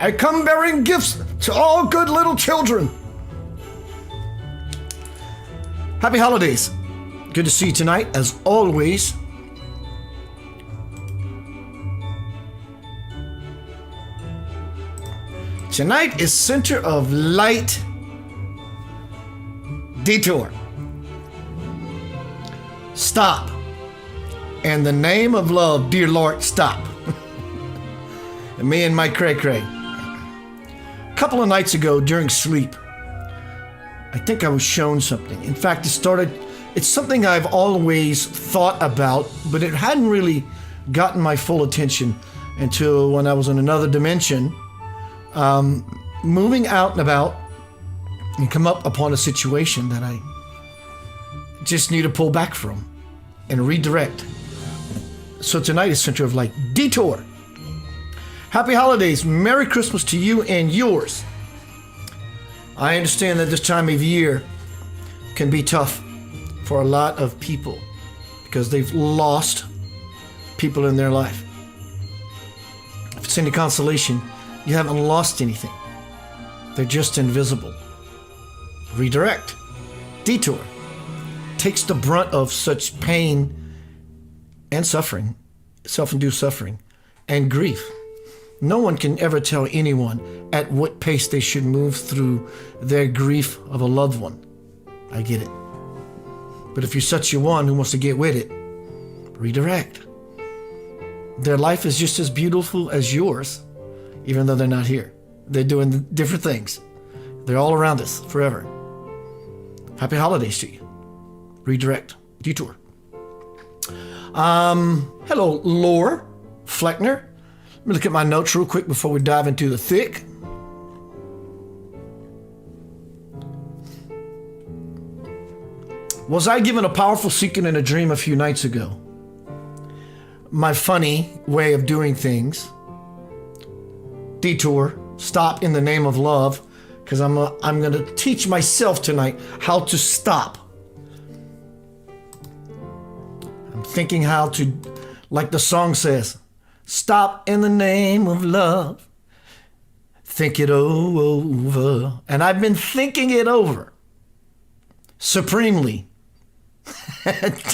I come bearing gifts to all good little children. Happy holidays. Good to see you tonight, as always. Tonight is Center of Light Detour. Stop. In the name of love, dear Lord, stop. And me and my cray-cray. A couple of nights ago during sleep, I think I was shown something. In fact, it's something I've always thought about, but it hadn't really gotten my full attention until when I was in another dimension, moving out and about, and come up upon a situation that I just need to pull back from and redirect. So tonight is Center of Light Detour. Happy holidays. Merry Christmas to you and yours. I understand that this time of year can be tough for a lot of people because they've lost people in their life. If it's any consolation, you haven't lost anything. They're just invisible. Redirect. Detour. Takes the brunt of such pain and suffering, self-induced suffering, and grief. No one can ever tell anyone at what pace they should move through their grief of a loved one. I get it. But if you're such a one who wants to get with it, redirect. Their life is just as beautiful as yours, even though they're not here. They're doing different things. They're all around us forever. Happy holidays to you. Redirect. Detour. Hello, Lore Fleckner. Let me look at my notes real quick before we dive into the thick. Was I given a powerful secret in a dream a few nights ago? My funny way of doing things. Detour. Stop in the name of love. Because I'm going to teach myself tonight how to stop. I'm thinking how to, like the song says, stop in the name of love. Think it over. And I've been thinking it over. Supremely.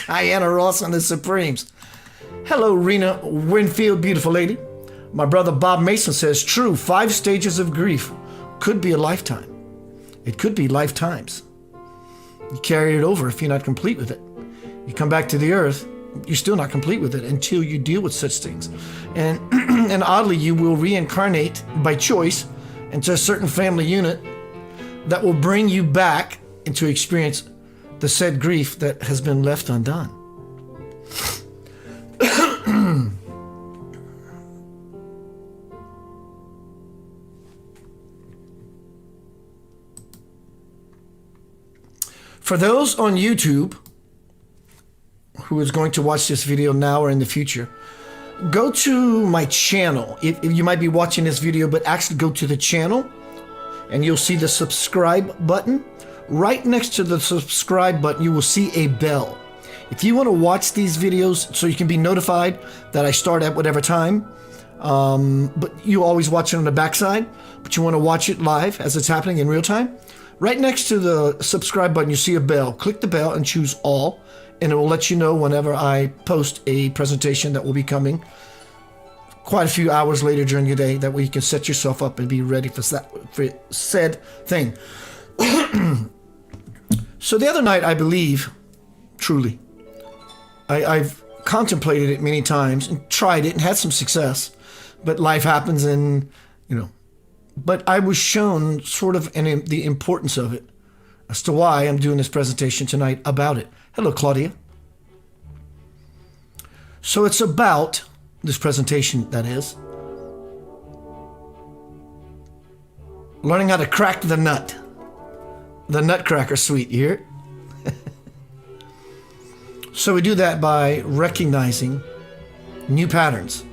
Diana Ross and the Supremes. Hello, Rena Winfield, beautiful lady. My brother Bob Mason says, true, 5 stages of grief could be a lifetime. It could be lifetimes. You carry it over if you're not complete with it. You come back to the earth, you're still not complete with it until you deal with such things. And and oddly, you will reincarnate by choice into a certain family unit that will bring you back into experience the said grief that has been left undone. For those on YouTube who is going to watch this video now or in the future, go to my channel. If you might be watching this video, but actually go to the channel and you'll see the subscribe button. Right next to the subscribe button, you will see a bell. If you want to watch these videos so you can be notified that I start at whatever time, but you always watch it on the backside, but you want to watch it live as it's happening in real time, right next to the subscribe button, you see a bell. Click the bell and choose all, and it will let you know whenever I post a presentation that will be coming quite a few hours later during your day. That way you can set yourself up and be ready for said thing. So the other night, I believe, truly, I've contemplated it many times and tried it and had some success, but life happens and, but I was shown sort of the importance of it as to why I'm doing this presentation tonight about it. Hello, Claudia. So it's about this presentation, that is, learning how to crack the nut. The Nutcracker Suite, you hear it? So we do that by recognizing new patterns.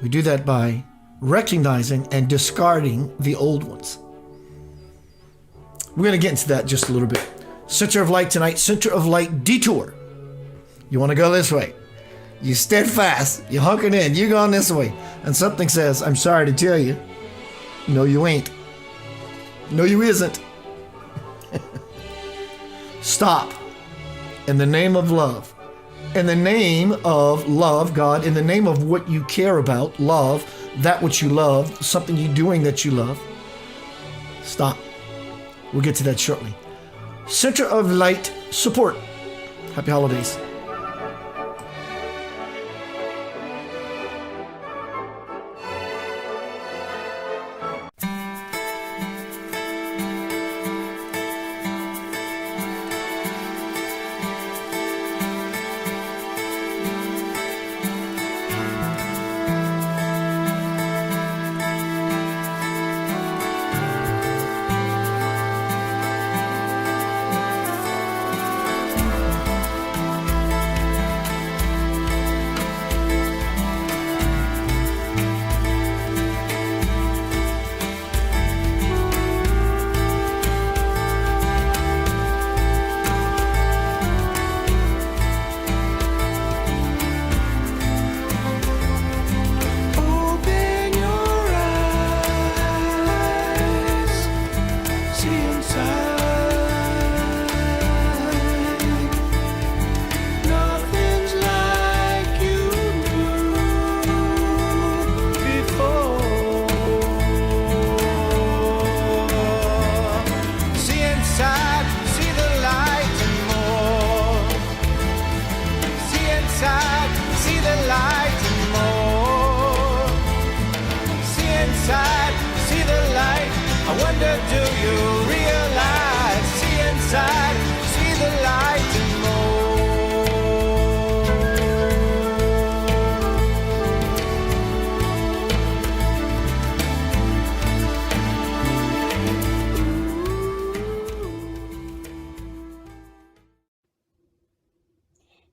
We do that by recognizing and discarding the old ones. We're going to get into that just a little bit. Center of Light tonight, Center of Light Detour. You want to go this way. You steadfast, you hunkered in, you're going this way. And something says, I'm sorry to tell you, No, you ain't. No, you isn't. Stop. In the name of love. In the name of love, God, in the name of what you care about, love, that which you love, something you're doing that you love. Stop. We'll get to that shortly. Center of Light support. Happy holidays.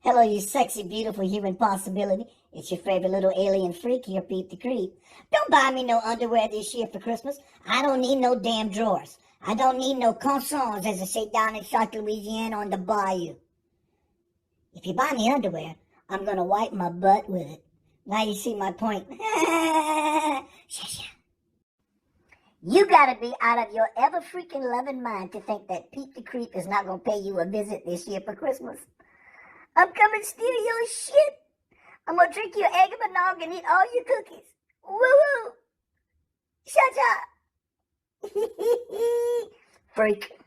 Hello, you sexy, beautiful human possibility. It's your favorite little alien freak here, Pete the Creep. Don't buy me no underwear this year for Christmas. I don't need no damn drawers. I don't need no consons, as they say down in South Louisiana on the bayou. If you buy me underwear, I'm gonna wipe my butt with it. Now you see my point. You gotta be out of your ever-freaking loving mind to think that Pete the Creep is not gonna pay you a visit this year for Christmas. I'm coming to steal your shit. I'm gonna drink your egg and nog and eat all your cookies. Woo-woo. Shut up. Freak.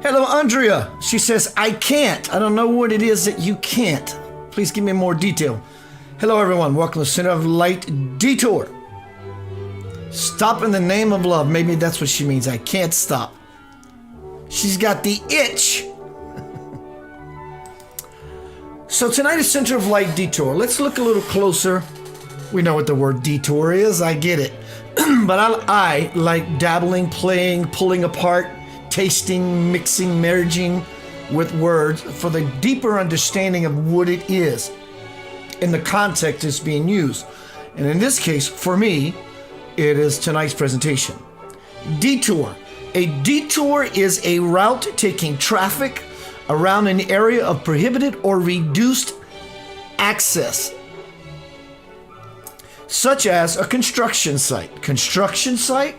Hello, Andrea. She says, I can't. I don't know what it is that you can't. Please give me more detail. Hello, everyone. Welcome to Center of Light Detour. Stop in the name of love. Maybe that's what she means. I can't stop. She's got the itch. So tonight is Center of Light Detour. Let's look a little closer. We know what the word detour is. I get it. But I like dabbling, playing, pulling apart, tasting, mixing, merging with words for the deeper understanding of what it is in the context it's being used. And in this case, for me, it is tonight's presentation. Detour. A detour is a route taking traffic around an area of prohibited or reduced access, such as a construction site. Construction site,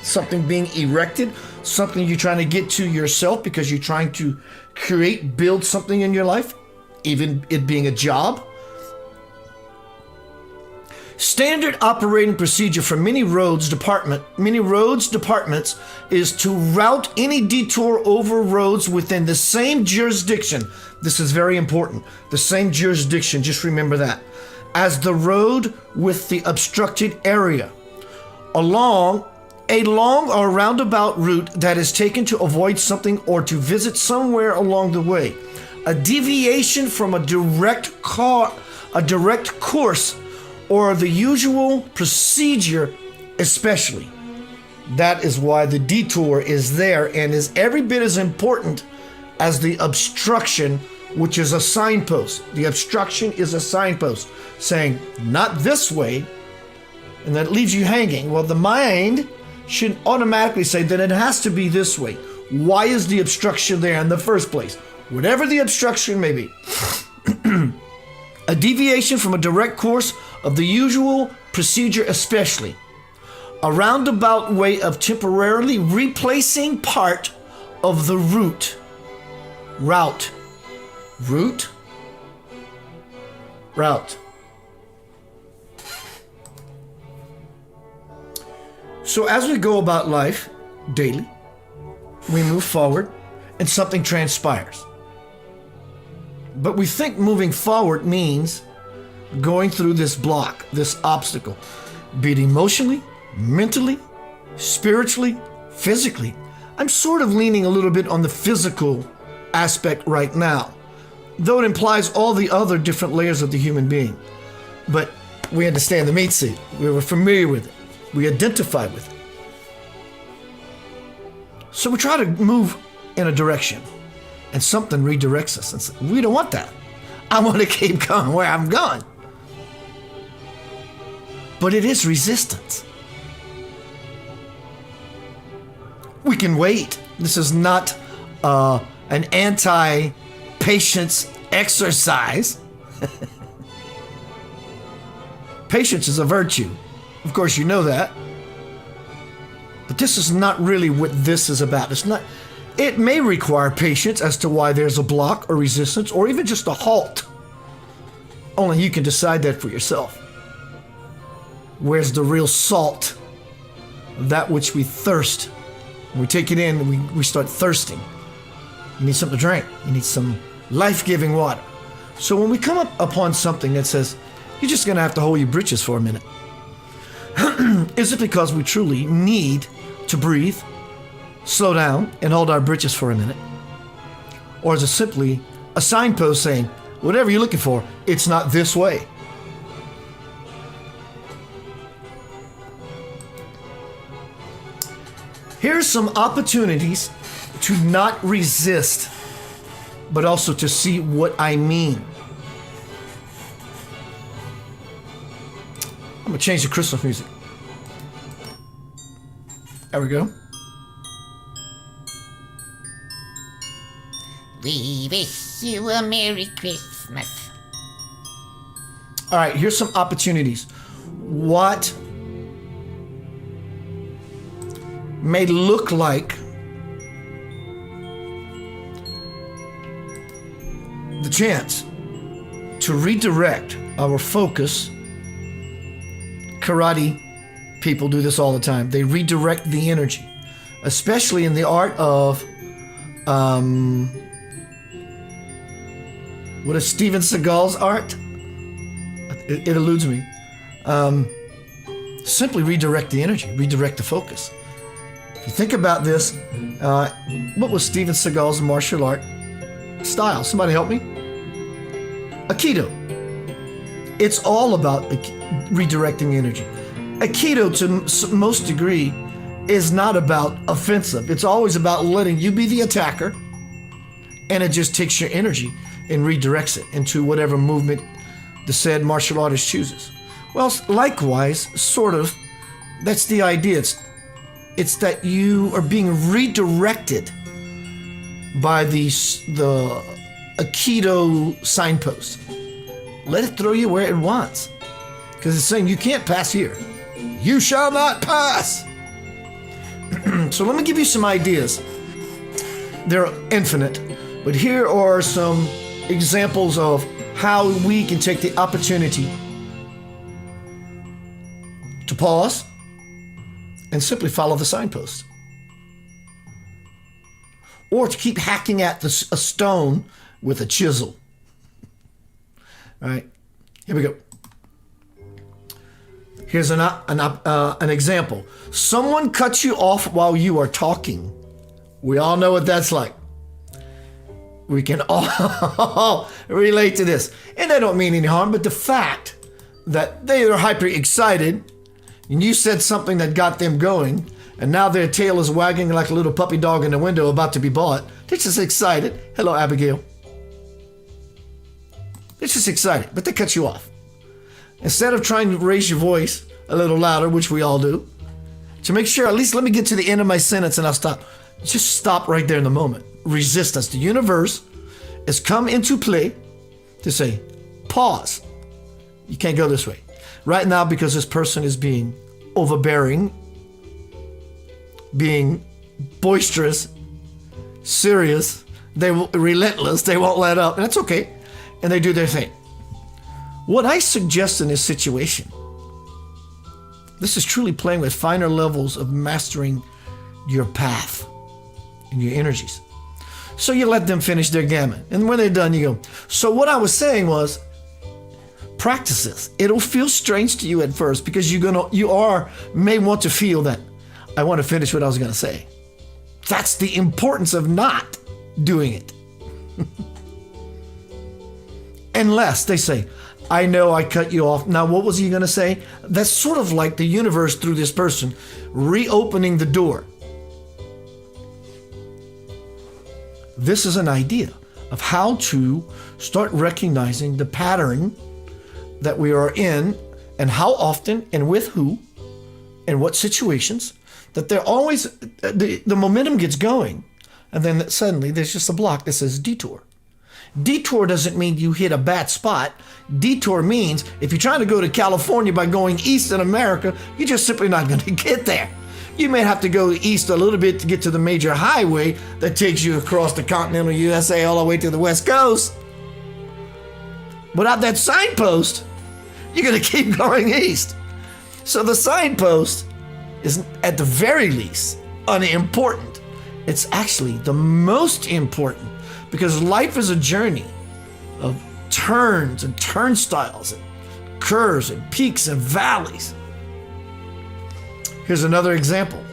something being erected, something you're trying to get to yourself because you're trying to create, build something in your life, even it being a job. Standard operating procedure for many roads departments is to route any detour over roads within the same jurisdiction. This is very important. The same jurisdiction, just remember that, as the road with the obstructed area, along a long or roundabout route that is taken to avoid something or to visit somewhere along the way. A deviation from a direct course or the usual procedure especially. That is why the detour is there and is every bit as important as the obstruction, which is a signpost. The obstruction is a signpost saying, not this way, and that leaves you hanging. Well, the mind should automatically say that it has to be this way. Why is the obstruction there in the first place? Whatever the obstruction may be. A deviation from a direct course of the usual procedure, especially a roundabout way of temporarily replacing part of the route. Route. So as we go about life daily, we move forward and something transpires. But we think moving forward means going through this block, this obstacle, be it emotionally, mentally, spiritually, physically. I'm sort of leaning a little bit on the physical aspect right now, though it implies all the other different layers of the human being. But we understand the meat suit. We were familiar with it. We identify with it. So we try to move in a direction, and something redirects us and says, we don't want that. I want to keep going where I'm going. But it is resistance. We can wait. This is not an anti-patience exercise. Patience is a virtue. Of course, you know that. But this is not really what this is about. It's not. It may require patience as to why there's a block or resistance or even just a halt. Only you can decide that for yourself. Where's the real salt? That which we thirst. When we take it in, we start thirsting. You need something to drink. You need some life-giving water. So when we come up upon something that says, you're just going to have to hold your britches for a minute. Is it because we truly need to breathe, slow down, and hold our britches for a minute? Or is it simply a signpost saying, whatever you're looking for, it's not this way? Here's some opportunities to not resist, but also to see what I mean. I'm going to change the Christmas music. There we go. We wish you a Merry Christmas. All right, here's some opportunities. What may look like the chance to redirect our focus. Karate people do this all the time. They redirect the energy, especially in the art of what is Steven Seagal's art? It eludes me. Simply redirect the energy, redirect the focus. If you think about this, what was Steven Seagal's martial art style? Somebody help me? Aikido. It's all about redirecting energy. Aikido, to most degree, is not about offensive. It's always about letting you be the attacker, and it just takes your energy and redirects it into whatever movement the said martial artist chooses. Well, likewise, sort of, that's the idea. It's that you are being redirected by the Aikido signpost. Let it throw you where it wants. Because it's saying you can't pass here. You shall not pass. So let me give you some ideas. They're infinite, but here are some examples of how we can take the opportunity to pause and simply follow the signpost. Or to keep hacking at a stone with a chisel. All right, here we go. Here's an example. Someone cuts you off while you are talking. We all know what that's like. We can all relate to this. And they don't mean any harm, but the fact that they are hyper excited and you said something that got them going, and now their tail is wagging like a little puppy dog in the window about to be bought. They're just excited. Hello, Abigail. They're just excited, but they cut you off. Instead of trying to raise your voice a little louder, which we all do, to make sure, at least let me get to the end of my sentence and I'll stop. Just stop right there in the moment. Resistance. The universe has come into play to say, pause. You can't go this way. Right now, because this person is being overbearing, being boisterous, serious, relentless, they won't let up, and that's okay. And they do their thing. What I suggest in this situation, this is truly playing with finer levels of mastering your path and your energies. So you let them finish their gamut. And when they're done, you go, so what I was saying was, practice this. It'll feel strange to you at first because you may want to feel that I want to finish what I was going to say. That's the importance of not doing it. Unless they say, I know I cut you off. Now, what was he going to say? That's sort of like the universe through this person reopening the door. This is an idea of how to start recognizing the pattern that we are in and how often and with who and what situations, that they're always, the momentum gets going. And then suddenly there's just a block that says detour. Detour doesn't mean you hit a bad spot. Detour means if you're trying to go to California by going east in America, you're just simply not going to get there. You may have to go east a little bit to get to the major highway that takes you across the continental USA all the way to the West Coast. Without that signpost, you're going to keep going east. So the signpost is at the very least unimportant. It's actually the most important, because life is a journey of turns and turnstiles and curves and peaks and valleys. Here's another example.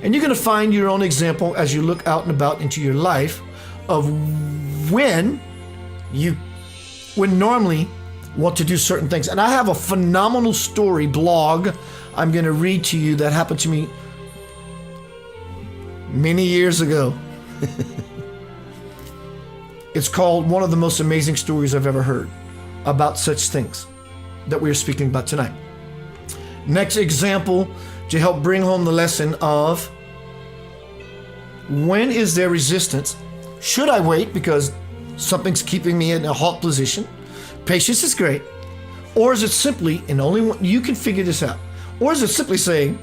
And you're going to find your own example as you look out and about into your life of when you would normally want to do certain things. And I have a phenomenal story blog I'm going to read to you that happened to me many years ago. It's called One of the Most Amazing Stories I've Ever Heard about such things that we're speaking about tonight. Next example, to help bring home the lesson of when is there resistance? Should I wait because something's keeping me in a halt position? Patience is great. Or is it simply, and only you can figure this out, or is it simply saying,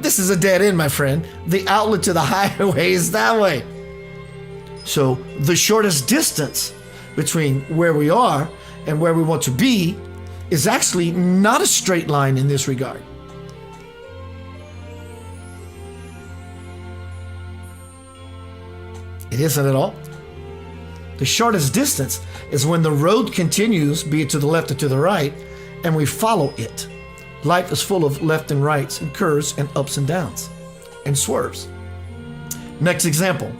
this is a dead end, my friend. The outlet to the highway is that way. So the shortest distance between where we are and where we want to be is actually not a straight line in this regard. It isn't at all. The shortest distance is when the road continues, be it to the left or to the right, and we follow it. Life is full of left and rights and curves and ups and downs and swerves. Next example.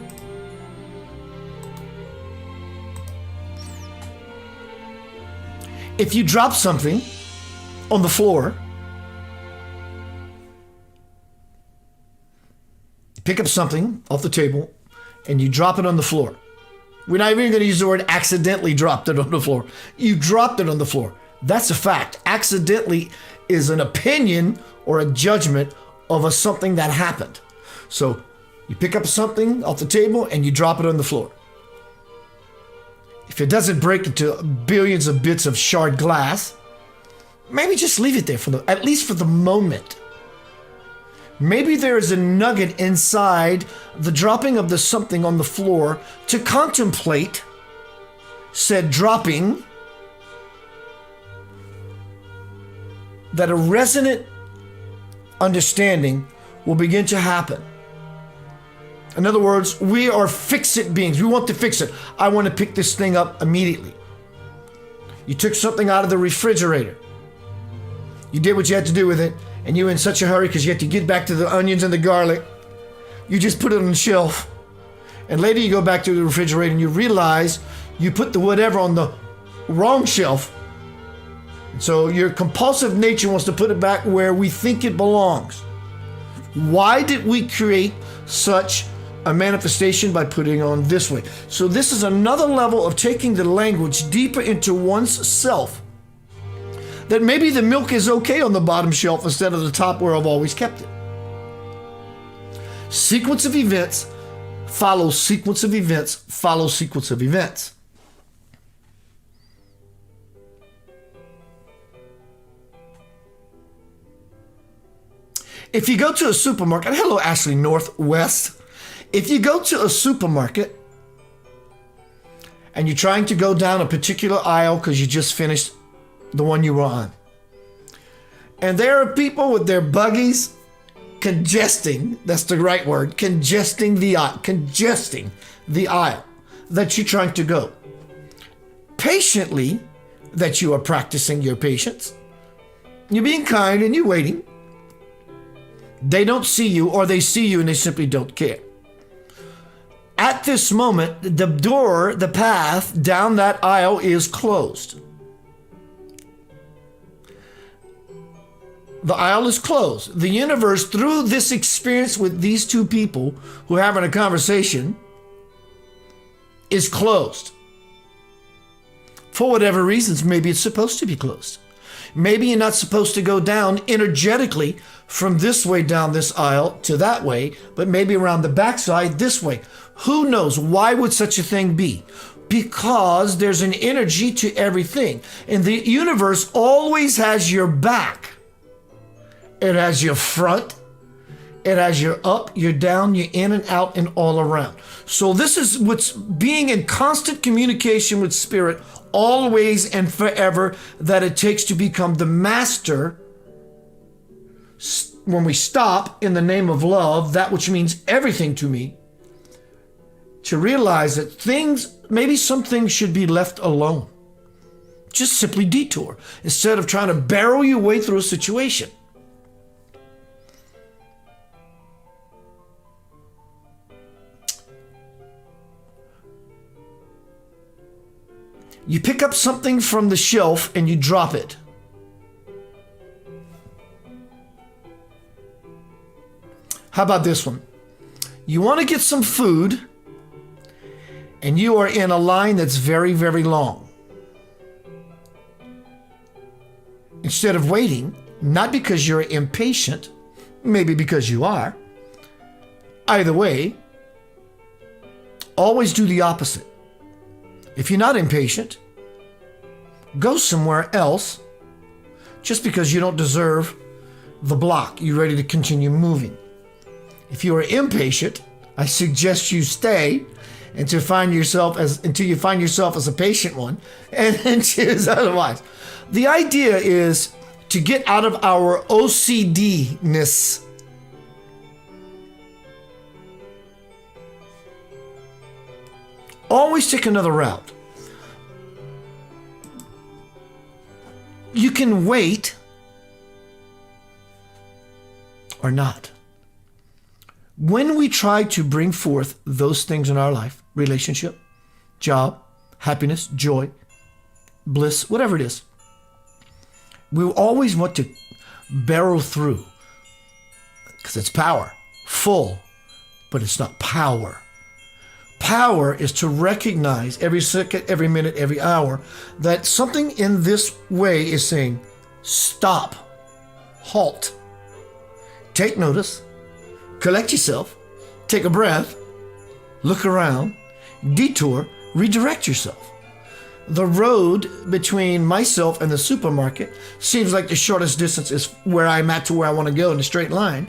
If you drop something on the floor, pick up something off the table and you drop it on the floor. We're not even going to use the word accidentally dropped it on the floor. You dropped it on the floor. That's a fact. Accidentally is an opinion or a judgment of something that happened. So you pick up something off the table and you drop it on the floor. If it doesn't break into billions of bits of shard glass, maybe just leave it there at least for the moment. Maybe there is a nugget inside the dropping of the something on the floor to contemplate said dropping, that a resonant understanding will begin to happen. In other words, we are fix-it beings. We want to fix it. I want to pick this thing up immediately. You took something out of the refrigerator. You did what you had to do with it, and you were in such a hurry because you had to get back to the onions and the garlic. You just put it on the shelf. And later you go back to the refrigerator and you realize you put the whatever on the wrong shelf. And so your compulsive nature wants to put it back where we think it belongs. Why did we create such a manifestation? By putting on this way? So this is another level of taking the language deeper into one's self. that maybe the milk is okay on the bottom shelf instead of the top where I've always kept it. Sequence of events follow sequence of events follow sequence of events. If you go to a supermarket, hello Ashley Northwest. If you go to a supermarket and you're trying to go down a particular aisle because you just finished the one you were on, and there are people with their buggies congesting, that's the right word, congesting the aisle that you're trying to go. Patiently, that you are practicing your patience. You're being kind and you're waiting. They don't see you, or they see you and they simply don't care. At this moment, the door, the path down that aisle is closed. The aisle is closed. The universe, through this experience with these two people who are having a conversation, is closed. For whatever reasons, maybe it's supposed to be closed. Maybe you're not supposed to go down energetically from this way down this aisle to that way, but maybe around the backside this way. Who knows? Why would such a thing be? Because there's an energy to everything. And the universe always has your back. It has your front. It has your up, your down, your in and out and all around. So this is what's being in constant communication with spirit always and forever that it takes to become the master. When we stop in the name of love, that which means everything to me, to realize that things, maybe some things should be left alone. Just simply detour instead of trying to barrel your way through a situation. You pick up something from the shelf and you drop it. How about this one? You want to get some food and you are in a line that's very, very long. Instead of waiting, not because you're impatient, maybe because you are, either way, always do the opposite. If you're not impatient, go somewhere else just because you don't deserve the block. You're ready to continue moving. If you are impatient, I suggest you stay until you find yourself as a patient one, and then choose otherwise. The idea is to get out of our OCD-ness. Always take another route. You can wait or not. When we try to bring forth those things in our life, relationship, job, happiness, joy, bliss, whatever it is, we always want to barrel through because it's power, full, but it's not power. Power is to recognize every second, every minute, every hour that something in this way is saying, stop, halt, take notice, collect yourself, take a breath, look around, detour, redirect yourself. The road between myself and the supermarket seems like the shortest distance is where I'm at to where I want to go in a straight line.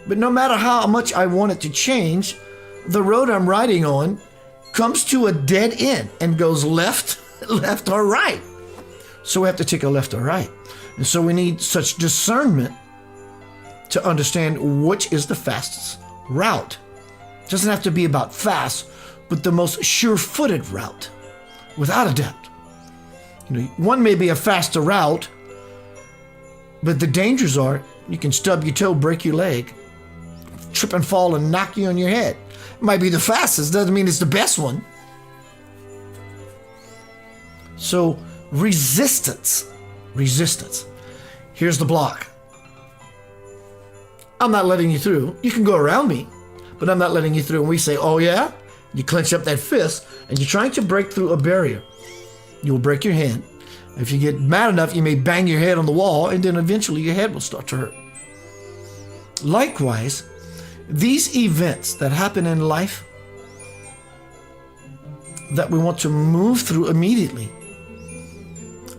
But no matter how much I want it to change, the road I'm riding on comes to a dead end and goes left, left or right. So we have to take a left or right. And so we need such discernment to understand which is the fastest route. It doesn't have to be about fast, but the most sure-footed route, without a doubt. One may be a faster route, but the dangers are you can stub your toe, break your leg, trip and fall and knock you on your head. It might be the fastest, doesn't mean it's the best one. So resistance. Here's the block. I'm not letting you through. You can go around me, but I'm not letting you through. And we say, oh yeah? You clench up that fist and you're trying to break through a barrier. You will break your hand If you get mad enough, you may bang your head on the wall, and then eventually your head will start to hurt. Likewise, these events that happen in life that we want to move through immediately.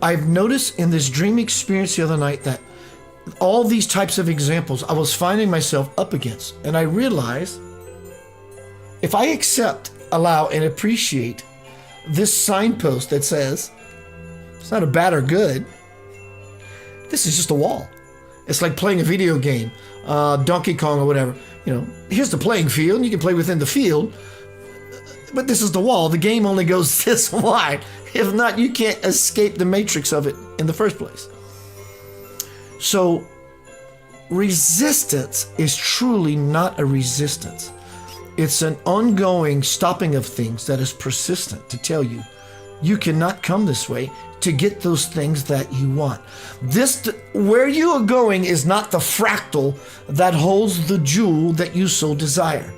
I've noticed in this dream experience the other night that all these types of examples I was finding myself up against. And I realized if I accept, allow, and appreciate this signpost that says, it's not a bad or good, this is just a wall. It's like playing a video game, Donkey Kong or whatever. You know, here's the playing field, and you can play within the field, but this is the wall. The game only goes this wide. If not, you can't escape the matrix of it in the first place. So, resistance is truly not a resistance. It's an ongoing stopping of things that is persistent to tell you, you cannot come this way to get those things that you want. Where you are going is not the fractal that holds the jewel that you so desire.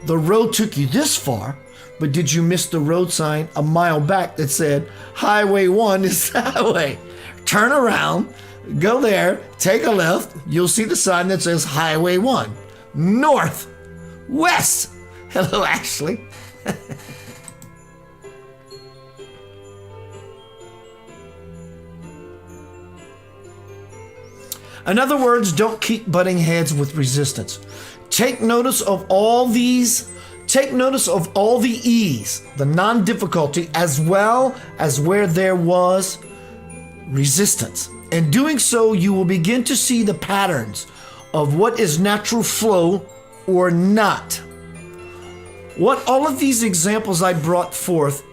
The road took you this far, but did you miss the road sign a mile back that said, Highway 1 is the highway? Turn around, go there, take a left. You'll see the sign that says Highway 1, north, west. Hello, Ashley. In other words, don't keep butting heads with resistance. Take notice of all these. Take notice of all the ease, the non-difficulty, as well as where there was resistance. In doing so, you will begin to see the patterns of what is natural flow or not. What all of these examples I brought forth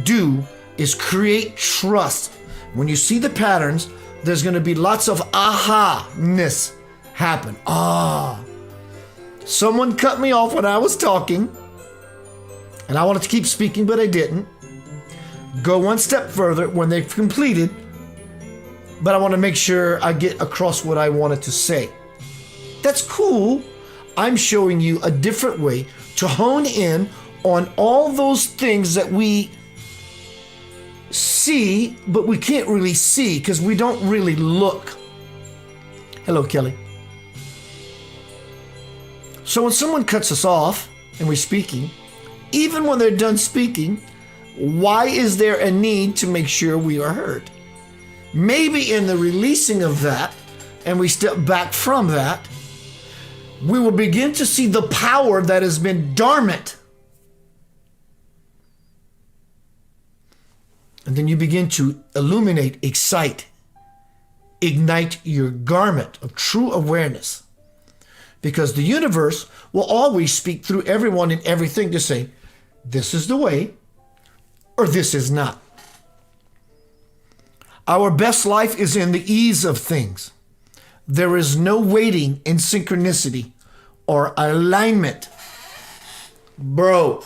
do is create trust. When you see the patterns, there's going to be lots of aha-ness happen. Someone cut me off when I was talking, and I wanted to keep speaking, but I didn't. Go one step further when they've completed, but I want to make sure I get across what I wanted to say. That's cool. I'm showing you a different way to hone in on all those things that we see, but we can't really see because we don't really look. Hello, Kelly. So when someone cuts us off and we're speaking, even when they're done speaking, why is there a need to make sure we are heard? Maybe in the releasing of that, and we step back from that, we will begin to see the power that has been dormant. And then you begin to illuminate, excite, ignite your garment of true awareness. Because the universe will always speak through everyone and everything to say, this is the way, or this is not. Our best life is in the ease of things. There is no waiting in synchronicity or alignment. Bro,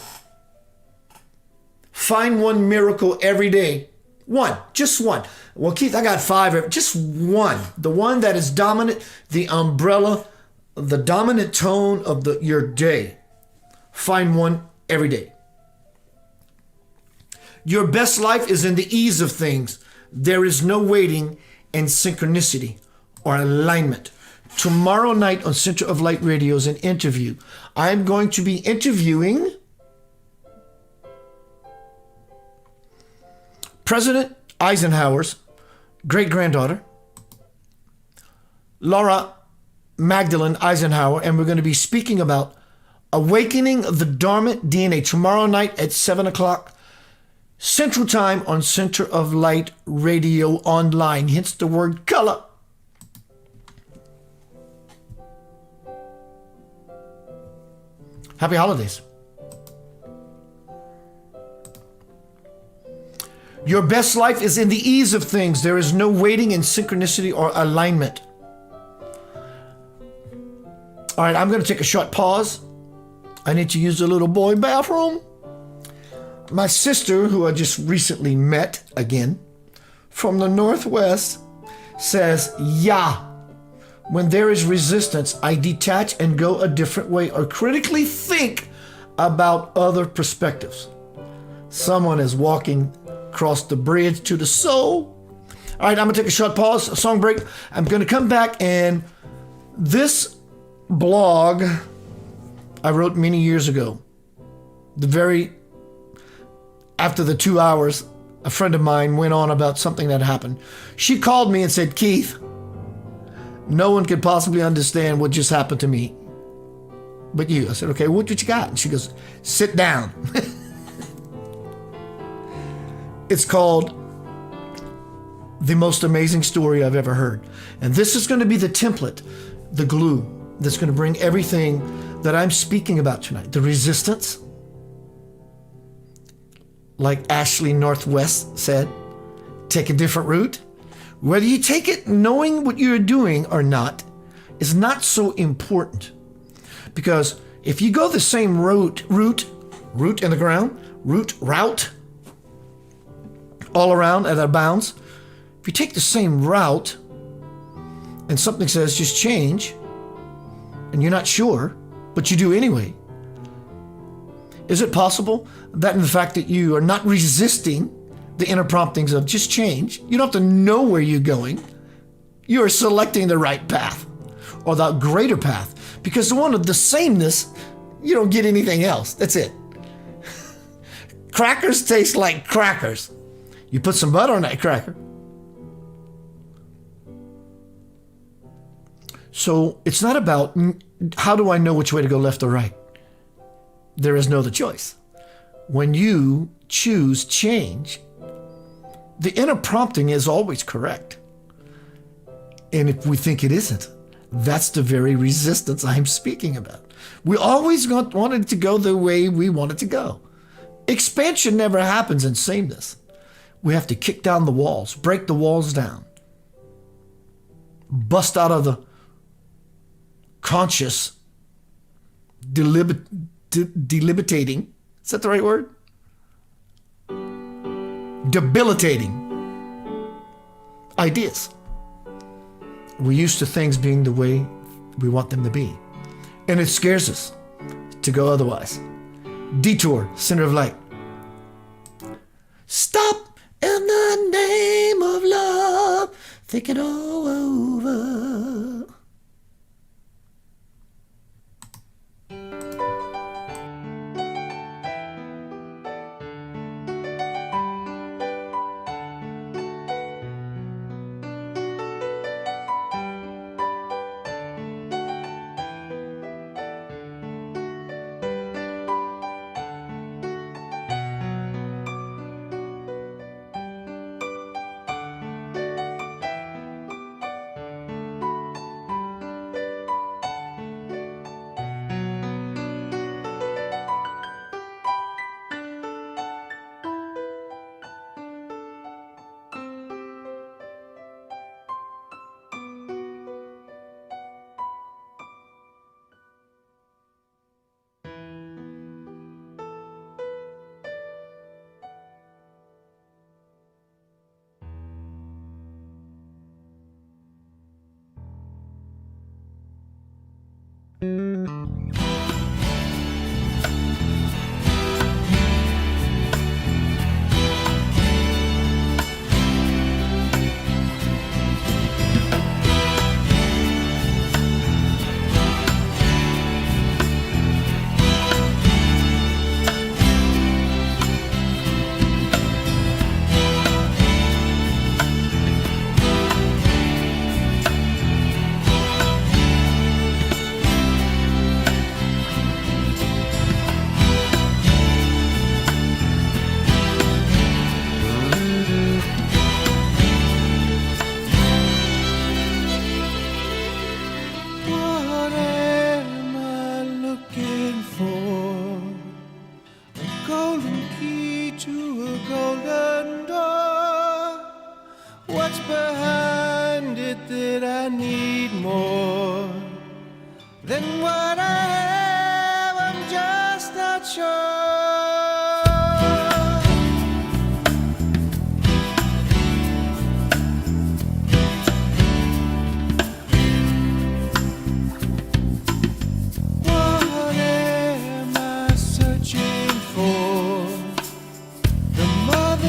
find one miracle every day. One, just one. Well, Keith, I got 5. Just one. The one that is dominant, the umbrella, the dominant tone of your day. Find one every day. Your best life is in the ease of things. There is no waiting in synchronicity or alignment. Tomorrow night on Center of Light Radio is an interview. I'm going to be interviewing President Eisenhower's great-granddaughter, Laura Magdalene Eisenhower, and we're going to be speaking about awakening the dormant DNA tomorrow night at 7 o'clock Central Time on Center of Light Radio Online, hence the word color. Happy holidays. Your best life is in the ease of things. There is no waiting in synchronicity or alignment. All right, I'm going to take a short pause. I need to use the little boy bathroom. My sister, who I just recently met again from the Northwest, says, yeah, when there is resistance, I detach and go a different way or critically think about other perspectives. Someone is walking across the bridge to the soul. All right, I'm going to take a short pause, a song break. I'm going to come back, and this blog I wrote many years ago, after the 2 hours, a friend of mine went on about something that happened. She called me and said, Keith, no one could possibly understand what just happened to me but you. I said, okay, what you got? And she goes, sit down. It's called The Most Amazing Story I've Ever Heard. And this is going to be the template, the glue that's going to bring everything that I'm speaking about tonight. The resistance, like Ashley Northwest said, take a different route. Whether you take it knowing what you're doing or not is not so important. Because if you go the same route in the ground, route, all around at our bounds, if you take the same route and something says just change, and you're not sure, but you do anyway, is it possible that in the fact that you are not resisting the inner promptings of just change, you don't have to know where you're going, you are selecting the right path or the greater path? Because the one of the sameness, you don't get anything else. That's it. Crackers taste like crackers. You put some butter on that cracker. So it's not about how do I know which way to go, left or right. There is no other choice. When you choose change, the inner prompting is always correct. And if we think it isn't, that's the very resistance I'm speaking about. We always wanted it to go the way we want it to go. Expansion never happens in sameness. We have to kick down the walls, break the walls down, bust out of the conscious, debilitating, is that the right word? Debilitating ideas. We're used to things being the way we want them to be. And it scares us to go otherwise. Detour, Center of Light. Stop in the name of love. Think it all over.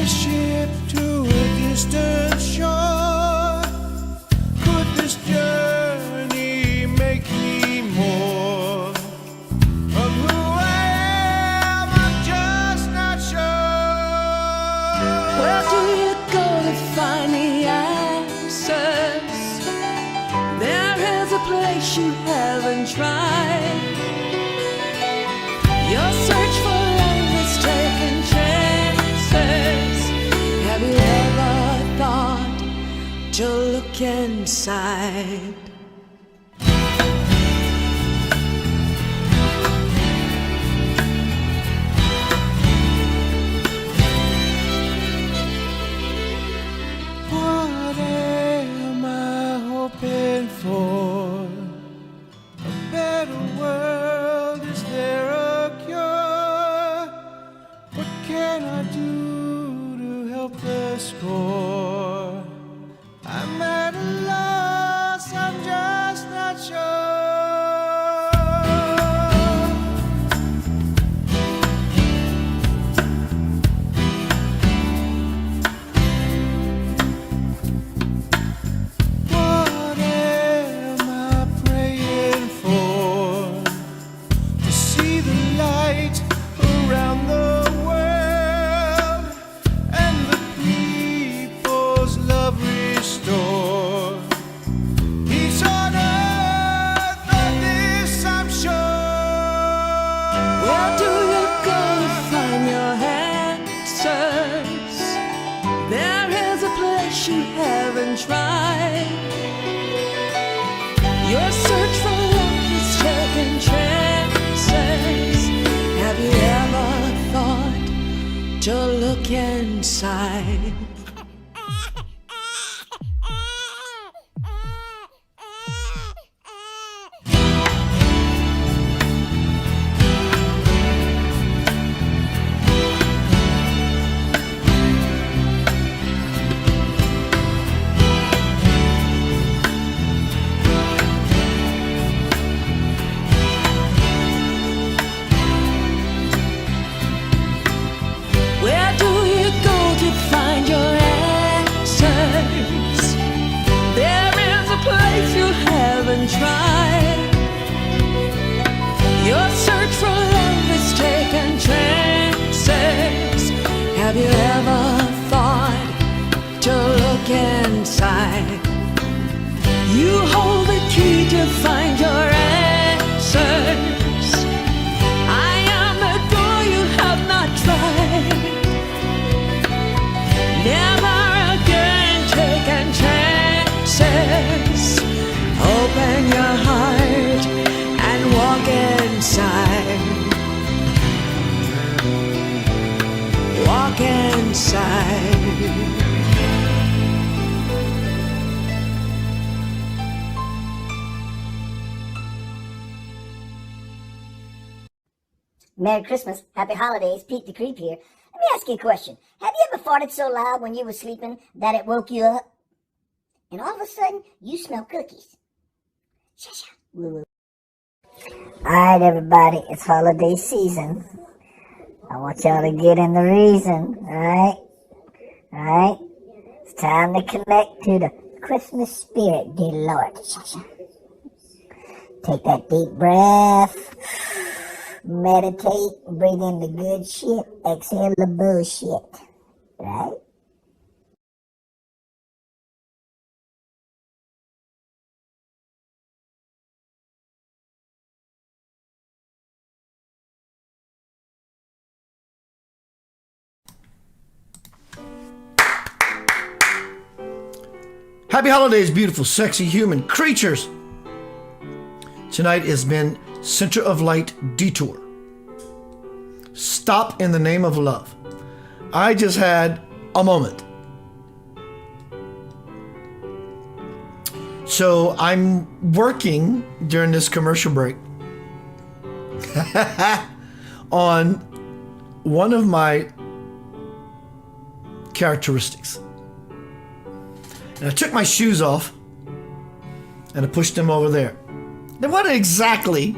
Ship to a distant shore. to look inside. What am I hoping for? A better world, is there a cure? What can I do to help the score? I'm at a loss, I'm just not sure. What am I praying for? To see the light around the world and the people's love restored. Peace on earth, of this I'm sure. Where do you go to find your answers? There is a place you haven't tried. Your search for love is taking chances. Have you ever thought to look inside? Where do you go to find your answers? There is a place you haven't tried. Your search for love is taking chances. Have you ever thought to look inside? You hold the key to find your answers. I am the door you have not tried. Never again taking chances. Open your heart and walk inside. Walk inside. Merry Christmas, Happy Holidays, Pete the Creep here. Let me ask you a question. Have you ever farted so loud when you were sleeping that it woke you up? And all of a sudden, you smell cookies. Sha-sha. Woo-woo. Alright, everybody, it's holiday season. I want y'all to get in the reason, alright? Alright? It's time to connect to the Christmas spirit, dear Lord. Sha-sha. Take that deep breath. Meditate, breathe in the good shit, exhale the bullshit. Right? Happy holidays, beautiful, sexy human creatures. Tonight has been Center of Light Detour. Stop in the name of love. I just had a moment. So I'm working during this commercial break on one of my characteristics. And I took my shoes off and I pushed them over there. They weren't exactly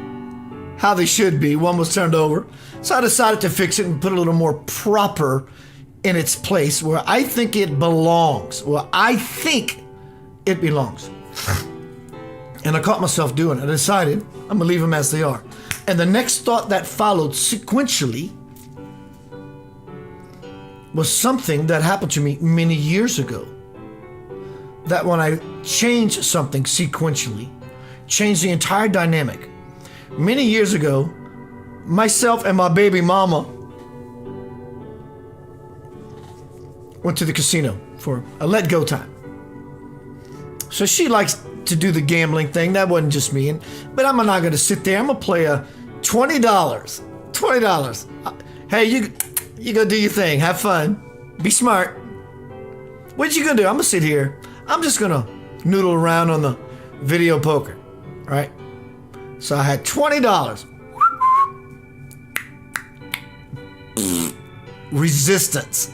how they should be. One was turned over. So I decided to fix it and put a little more proper in its place where I think it belongs. Well, I think it belongs. And I caught myself doing it. I decided I'm going to leave them as they are. And the next thought that followed sequentially was something that happened to me many years ago. That when I change something sequentially, change the entire dynamic. Many years ago, myself and my baby mama went to the casino for a let-go time. So she likes to do the gambling thing. That wasn't just me. But I'm not going to sit there. I'm going to play a $20. $20. Hey, you go do your thing. Have fun. Be smart. What you going to do? I'm going to sit here. I'm just going to noodle around on the video poker. Right? So I had $20. Resistance.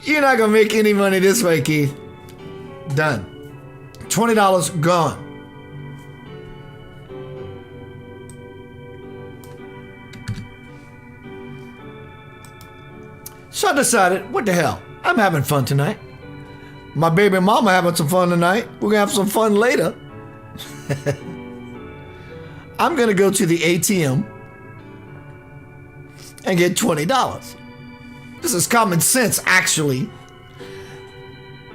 You're not going to make any money this way, Keith. Done. $20 gone. So I decided, what the hell? I'm having fun tonight. My baby mama having some fun tonight. We're going to have some fun later. I'm going to go to the ATM and get $20. This is common sense, actually.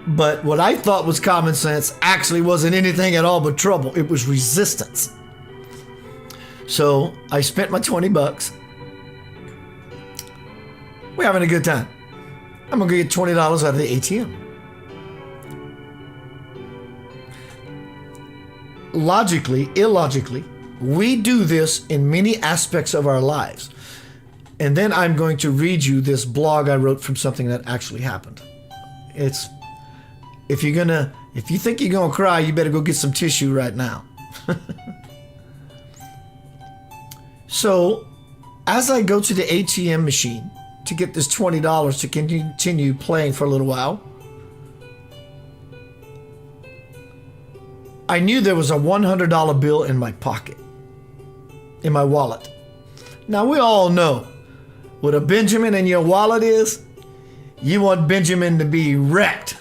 But what I thought was common sense actually wasn't anything at all but trouble. It was resistance. So I spent my $20. We're having a good time. I'm going to get $20 out of the ATM. Logically, illogically, we do this in many aspects of our lives. And then I'm going to read you this blog I wrote from something that actually happened. If you think you're gonna cry, you better go get some tissue right now. So, as I go to the ATM machine to get this $20 to continue playing for a little while, I knew there was a $100 bill in my pocket, in my wallet. Now, we all know what a Benjamin in your wallet is. You want Benjamin to be wrecked.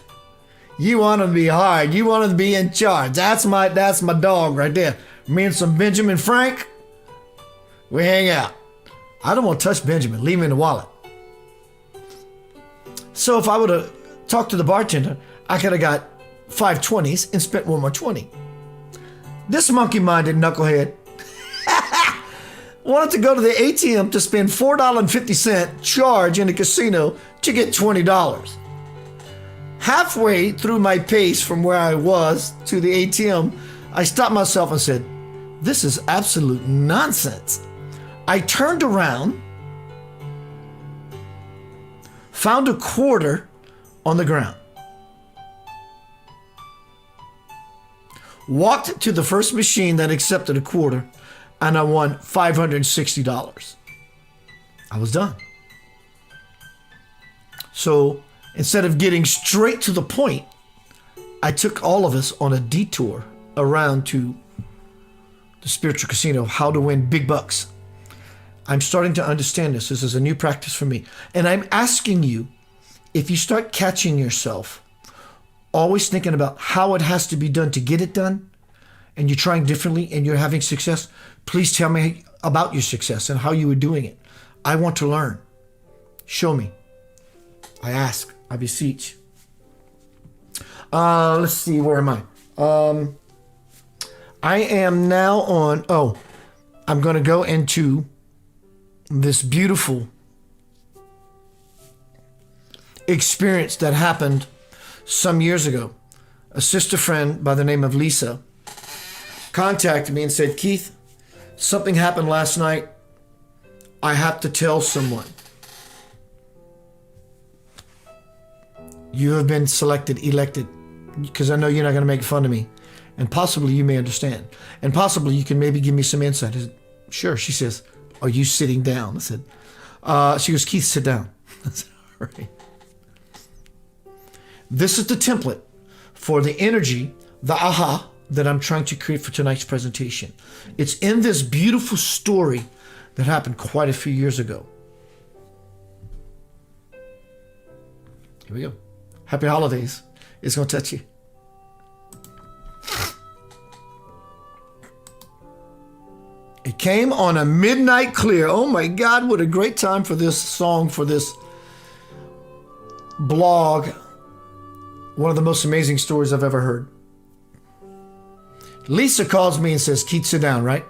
You want him to be hard. You want him to be in charge. That's my dog right there. Me and some Benjamin Frank, we hang out. I don't want to touch Benjamin. Leave him in the wallet. So if I would have talked to the bartender, I could have got 5 20s and spent one more 20. This monkey-minded knucklehead wanted to go to the ATM to spend $4.50 charge in the casino to get $20. Halfway through my pace from where I was to the ATM, I stopped myself and said, this is absolute nonsense. I turned around, found a quarter on the ground, walked to the first machine that accepted a quarter, and I won $560. I was done. So instead of getting straight to the point, I took all of us on a detour around to the spiritual casino of how to win big bucks. I'm starting to understand this. This is a new practice for me. And I'm asking you, if you start catching yourself always thinking about how it has to be done to get it done, and you're trying differently and you're having success, please tell me about your success and how you were doing it. I want to learn. Show me. I ask. I beseech. Let's see, where am I? I am now on, I'm going to go into this beautiful experience that happened some years ago. A sister friend by the name of Lisa contacted me and said, Keith, something happened last night. I have to tell someone. You have been elected, because I know you're not going to make fun of me. And possibly you may understand. And possibly you can maybe give me some insight. I said, sure. She says, are you sitting down? I said, she goes, Keith, sit down. I said, all right. This is the template for the energy, the aha, that I'm trying to create for tonight's presentation. It's in this beautiful story that happened quite a few years ago. Here we go. Happy holidays. It's going to touch you. It came on a midnight clear. Oh my God, what a great time for this song, for this blog. One of the most amazing stories I've ever heard. Lisa calls me and says, Keith, sit down, right?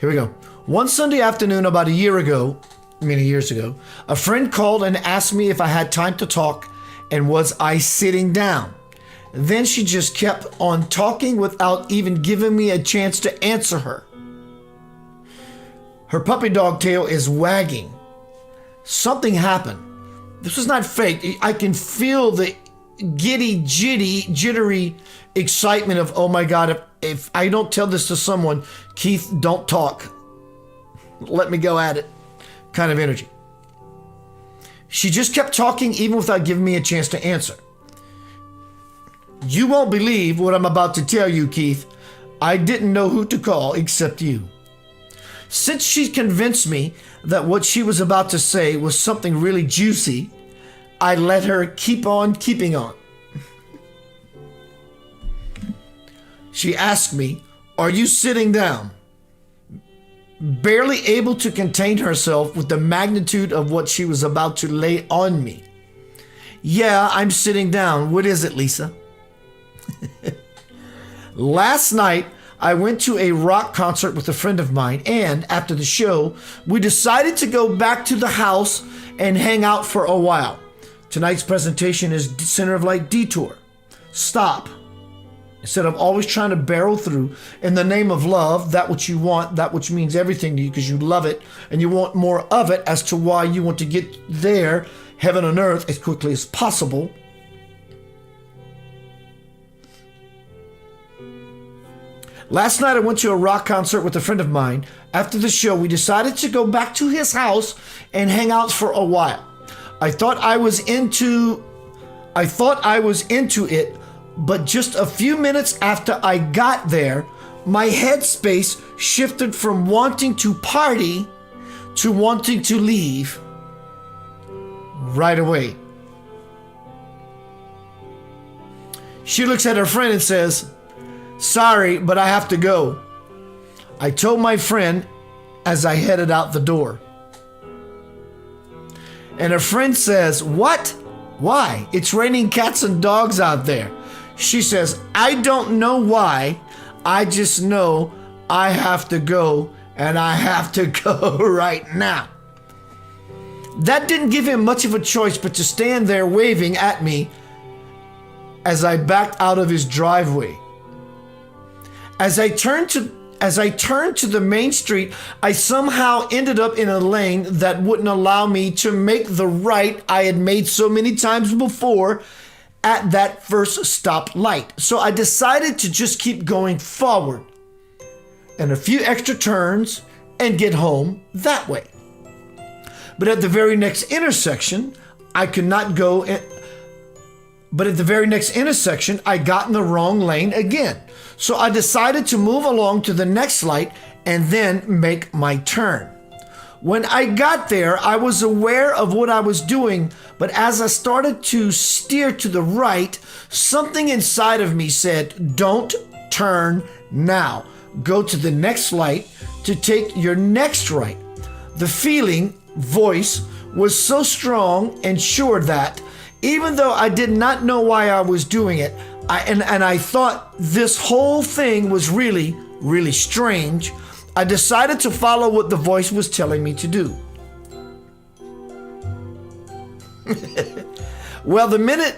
Here we go. One Sunday afternoon about many years ago, a friend called and asked me if I had time to talk and was I sitting down. Then she just kept on talking without even giving me a chance to answer her. Her puppy dog tail is wagging. Something happened. This was not fake. I can feel the jittery excitement of, oh my God, if I don't tell this to someone, Keith, don't talk. Let me go at it kind of energy. She just kept talking even without giving me a chance to answer. You won't believe what I'm about to tell you, Keith. I didn't know who to call except you. Since she convinced me that what she was about to say was something really juicy, I let her keep on keeping on. She asked me, "Are you sitting down?" Barely able to contain herself with the magnitude of what she was about to lay on me. "Yeah, I'm sitting down. What is it, Lisa?" Last night, I went to a rock concert with a friend of mine, and after the show, we decided to go back to the house and hang out for a while. Tonight's presentation is Center of Light Detour. Stop. Instead of always trying to barrel through in the name of love, that which you want, that which means everything to you because you love it and you want more of it as to why you want to get there, heaven and earth, as quickly as possible. Last night I went to a rock concert with a friend of mine. After the show, we decided to go back to his house and hang out for a while. I thought I was into it, but just a few minutes after I got there, my headspace shifted from wanting to party to wanting to leave right away. She looks at her friend and says, "Sorry, but I have to go." I told my friend as I headed out the door. And her friend says, "What? Why? It's raining cats and dogs out there." She says, "I don't know why. I just know I have to go, and I have to go right now." That didn't give him much of a choice but to stand there waving at me as I backed out of his driveway. As I turned to the main street, I somehow ended up in a lane that wouldn't allow me to make the right I had made so many times before at that first stop light. So I decided to just keep going forward and a few extra turns and get home that way. But at the very next intersection, I got in the wrong lane again. So I decided to move along to the next light and then make my turn. When I got there, I was aware of what I was doing, but as I started to steer to the right, something inside of me said, "Don't turn now. Go to the next light to take your next right." The voice was so strong and sure that, even though I did not know why I was doing it, I thought this whole thing was really, really strange, I decided to follow what the voice was telling me to do. Well, the minute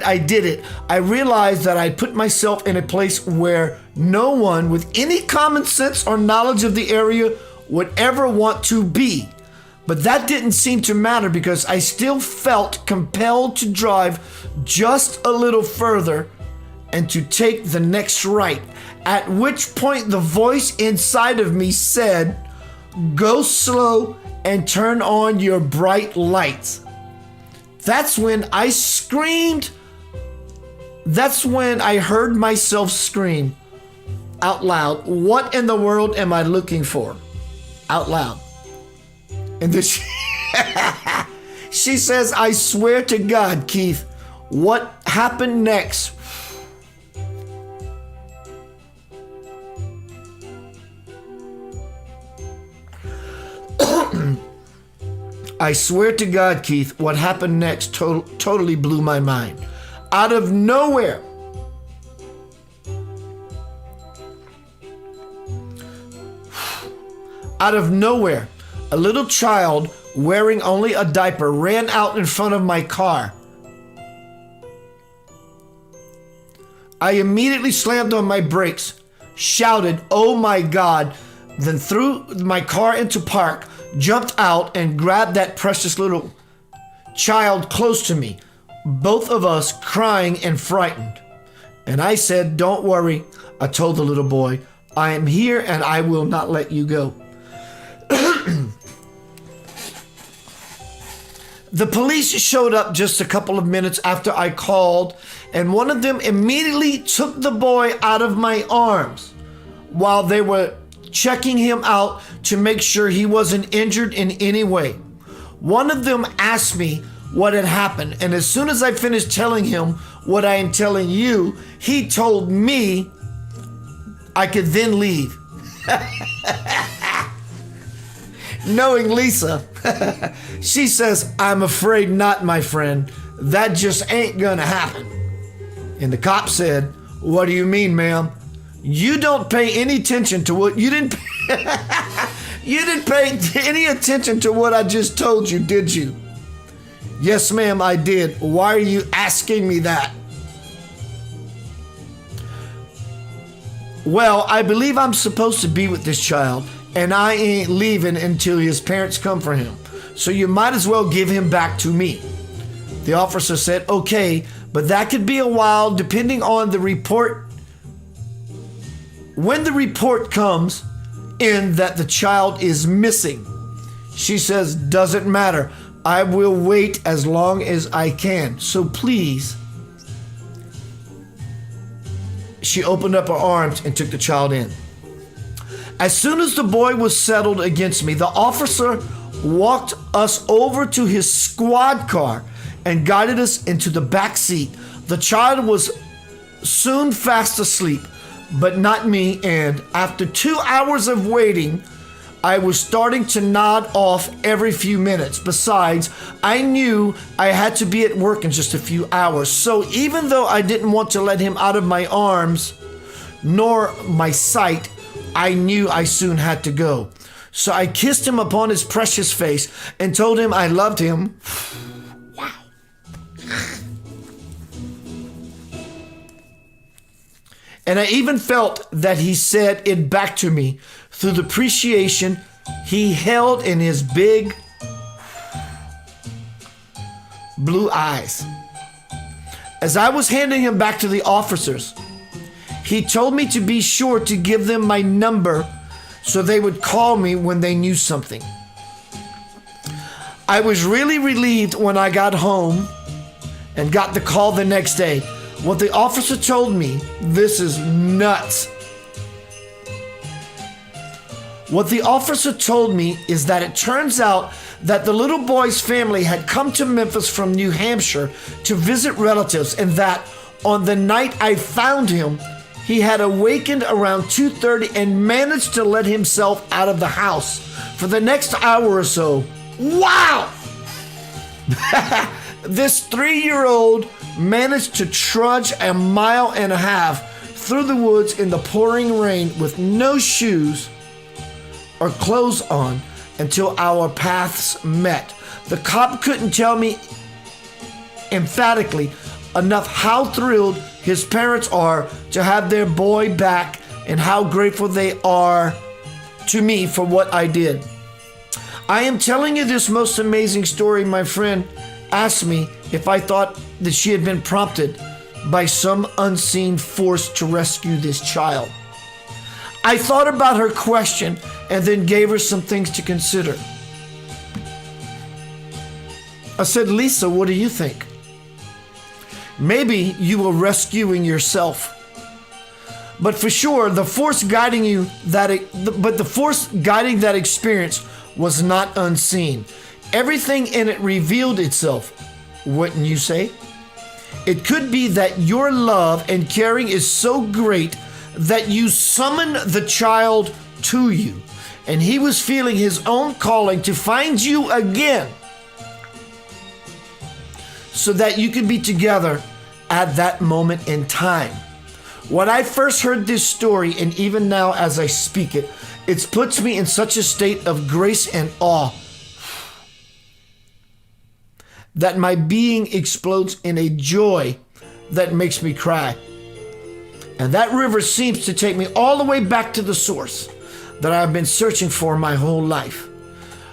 I did it, I realized that I put myself in a place where no one with any common sense or knowledge of the area would ever want to be. But that didn't seem to matter because I still felt compelled to drive just a little further and to take the next right, at which point the voice inside of me said, "Go slow and turn on your bright lights." That's when I screamed. That's when I heard myself scream out loud, "What in the world am I looking for?" Out loud. And then she says, "I swear to God, Keith, what happened next?" I swear to God, Keith, what happened next totally blew my mind. Out of nowhere, a little child wearing only a diaper ran out in front of my car. I immediately slammed on my brakes, shouted, "Oh my God," then threw my car into park, jumped out, and grabbed that precious little child close to me, both of us crying and frightened. And I said, "Don't worry," I told the little boy, "I am here and I will not let you go." The police showed up just a couple of minutes after I called, and one of them immediately took the boy out of my arms while they were checking him out to make sure he wasn't injured in any way. One of them asked me what had happened, and as soon as I finished telling him what I am telling you, he told me I could then leave. Knowing Lisa, she says, "I'm afraid not, my friend. That just ain't gonna happen." And the cop said, "What do you mean, ma'am? You don't pay any attention to what you didn't pay any attention to what I just told you, did you?" "Yes, ma'am, I did. Why are you asking me that?" "Well, I believe I'm supposed to be with this child, and I ain't leaving until his parents come for him. So you might as well give him back to me." The officer said, "Okay, but that could be a while depending on the report. When the report comes in that the child is missing." She says, "Doesn't matter. I will wait as long as I can. So please." She opened up her arms and took the child in. As soon as the boy was settled against me, the officer walked us over to his squad car and guided us into the back seat. The child was soon fast asleep, but not me, and after 2 hours of waiting, I was starting to nod off every few minutes. Besides, I knew I had to be at work in just a few hours. So even though I didn't want to let him out of my arms nor my sight, I knew I soon had to go. So I kissed him upon his precious face and told him I loved him. And I even felt that he said it back to me through the appreciation he held in his big blue eyes. As I was handing him back to the officers, he told me to be sure to give them my number so they would call me when they knew something. I was really relieved when I got home and got the call the next day. What the officer told me, this is nuts. What the officer told me is that it turns out that the little boy's family had come to Memphis from New Hampshire to visit relatives, and that on the night I found him, he had awakened around 2:30 and managed to let himself out of the house for the next hour or so. Wow! This 3-year-old managed to trudge 1.5 miles through the woods in the pouring rain with no shoes or clothes on until our paths met. The cop couldn't tell me emphatically enough how thrilled his parents are to have their boy back and how grateful they are to me for what I did. I am telling you this most amazing story. My friend asked me if I thought that she had been prompted by some unseen force to rescue this child. I thought about her question and then gave her some things to consider. I said, "Lisa, what do you think? Maybe you were rescuing yourself. But for sure, the force guiding that experience was not unseen. Everything in it revealed itself, wouldn't you say? It could be that your love and caring is so great that you summon the child to you, and he was feeling his own calling to find you again so that you could be together at that moment in time." When I first heard this story, and even now as I speak it, it puts me in such a state of grace and awe that my being explodes in a joy that makes me cry. And that river seems to take me all the way back to the source that I've been searching for my whole life.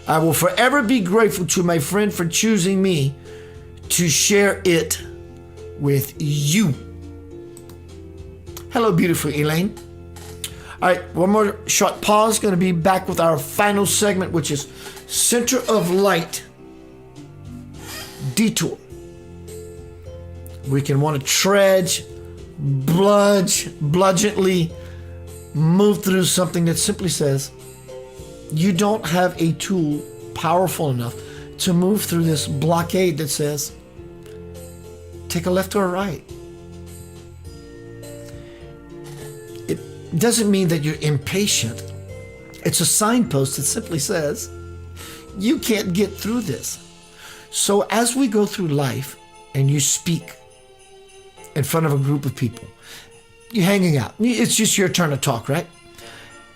I will forever be grateful to my friend for choosing me to share it with you. Hello, beautiful Elaine. All right, one more short pause. Going to be back with our final segment, which is Center of Light, Detour. We can want to trudge, bludgeonly move through something that simply says, you don't have a tool powerful enough to move through this blockade that says, take a left or a right. It doesn't mean that you're impatient. It's a signpost that simply says, you can't get through this. So as we go through life and you speak in front of a group of people, you're hanging out. It's just your turn to talk, right?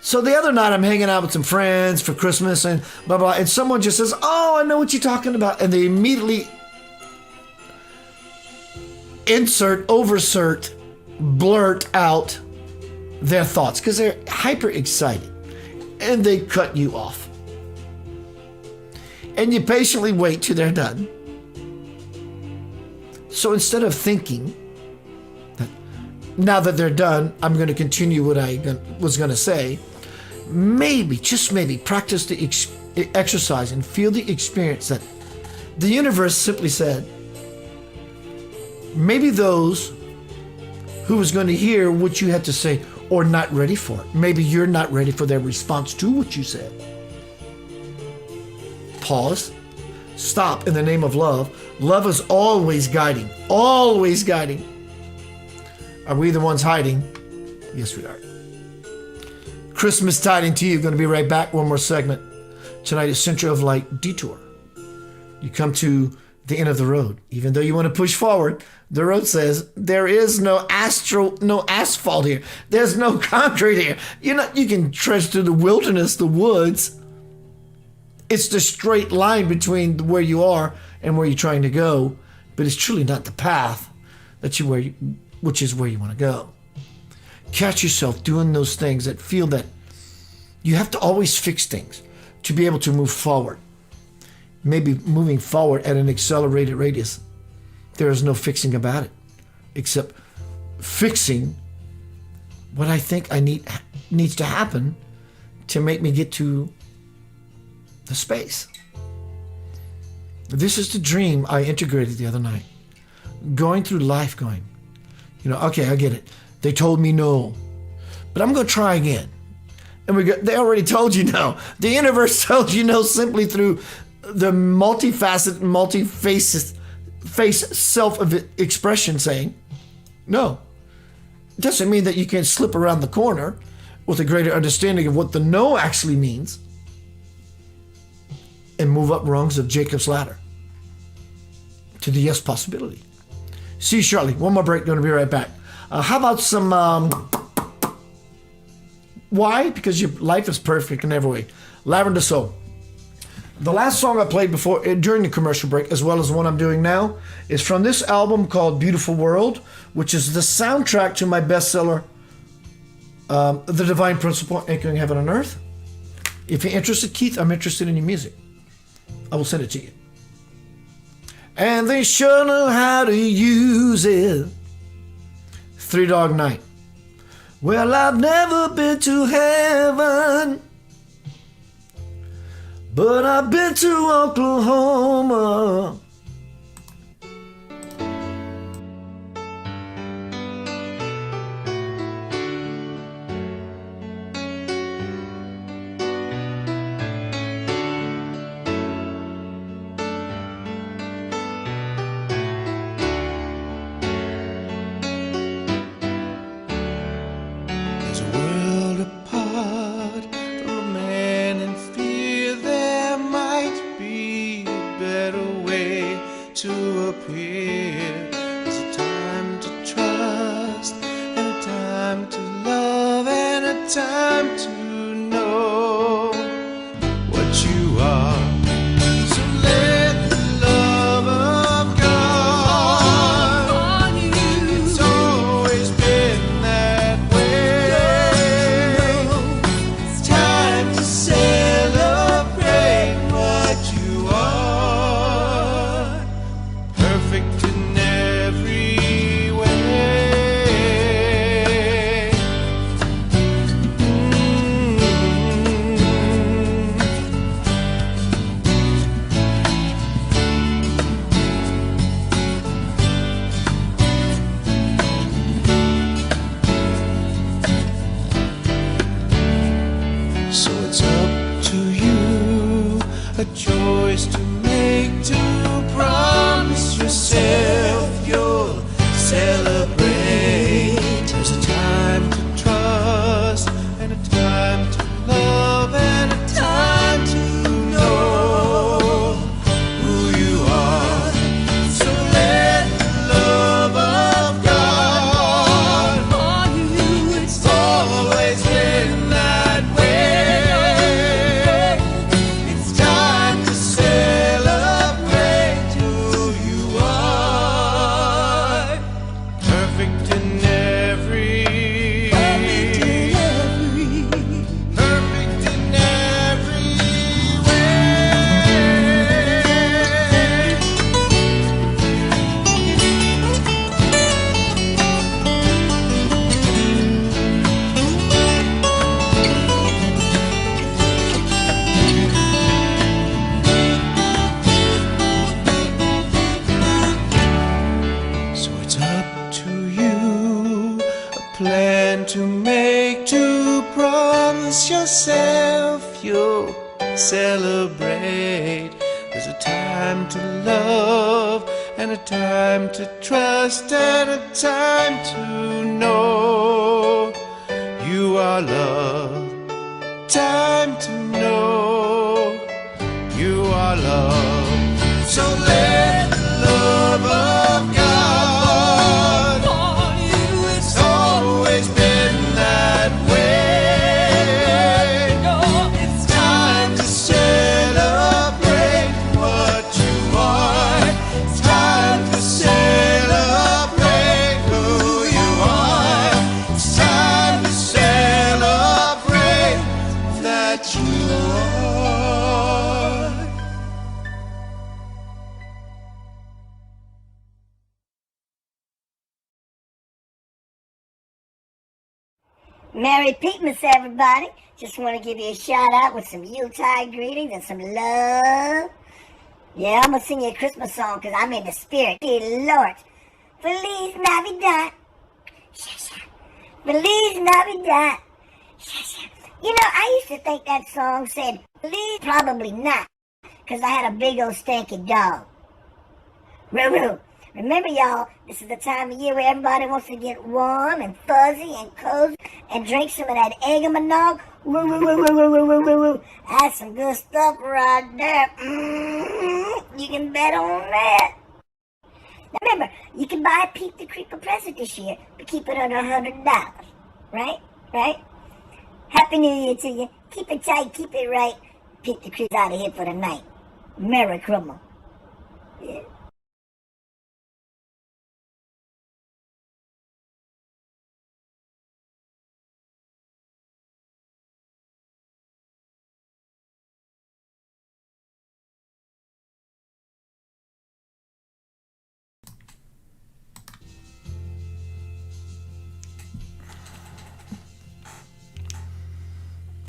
So the other night I'm hanging out with some friends for Christmas and blah, blah, and someone just says, oh, I know what you're talking about. And they immediately blurt out their thoughts because they're hyper excited and they cut you off. And you patiently wait till they're done. So instead of thinking that now that they're done, I'm going to continue what I was going to say, maybe, just maybe, practice the exercise and feel the experience that the universe simply said, maybe those who was going to hear what you had to say or not ready for it. Maybe you're not ready for their response to what you said. Pause. Stop in the name of love. Love is always guiding. Always guiding. Are we the ones hiding? Yes, we are. Christmas tiding to you. Going to be right back. One more segment. Tonight is Center of Light, Detour. You come to the end of the road. Even though you want to push forward, the road says there is no asphalt here. There's no concrete here. You can trudge through the wilderness, the woods. It's the straight line between where you are and where you're trying to go, but it's truly not the path which is where you want to go. Catch yourself doing those things that feel that you have to always fix things to be able to move forward. Maybe moving forward at an accelerated radius. There is no fixing about it, except fixing what I think needs to happen to make me get to the space. This is the dream I integrated the other night. Going through life going, okay, I get it. They told me no, but I'm going to try again. And they already told you no. The universe told you no simply through the multifaceted, face self-expression saying no. It doesn't mean that you can't slip around the corner with a greater understanding of what the no actually means and move up rungs of Jacob's ladder to the yes possibility. See you shortly. One more break. Going to be right back. How about some... why? Because your life is perfect in every way. Lavender Soul. The last song I played before during the commercial break, as well as the one I'm doing now, is from this album called Beautiful World, which is the soundtrack to my bestseller, The Divine Principle, Anchoring Heaven on Earth. If you're interested, Keith, I'm interested in your music. I will send it to you. And they sure know how to use it. Three Dog Night. Well, I've never been to heaven, but I've been to Oklahoma. There's a world apart from man and fear. There might be a better way. choice to make, to promise yourself you'll celebrate. There's a time to trust, and a time to love, and a time to know who you are. So let the love of God For you, it's always been that way. It's time to celebrate who you are. Perfect in every So it's up to you, a plan to make, to promise yourself you'll celebrate. There's a time to love, and a time to trust, and a time to know you are loved. Time to know you are loved. So let the love of God for you, it's always been that way. it's Time to celebrate what you are. It's time to celebrate who you are. It's time to celebrate that you are. Merry Peepmas, everybody. Just want to give you a shout out with some Yuletide greetings and some love. Yeah, I'm going to sing you a Christmas song because I'm in the spirit. Dear Lord. Feliz Navidad. Feliz Navidad. You know, I used to think that song said Feliz. Probably not, because I had a big old stanky dog. Roo-roo. Remember, y'all, this is the time of year where everybody wants to get warm and fuzzy and cozy and drink some of that eggnog. Woo, woo, woo, woo, woo, woo, woo, woo, woo. That's some good stuff right there. You can bet on that. Now remember, you can buy a Pete the Creeper present this year, but keep it under $100. Right? Right? Happy New Year to you. Keep it tight, keep it right. Pete the Creeper's out of here for the night. Merry Christmas. Yeah.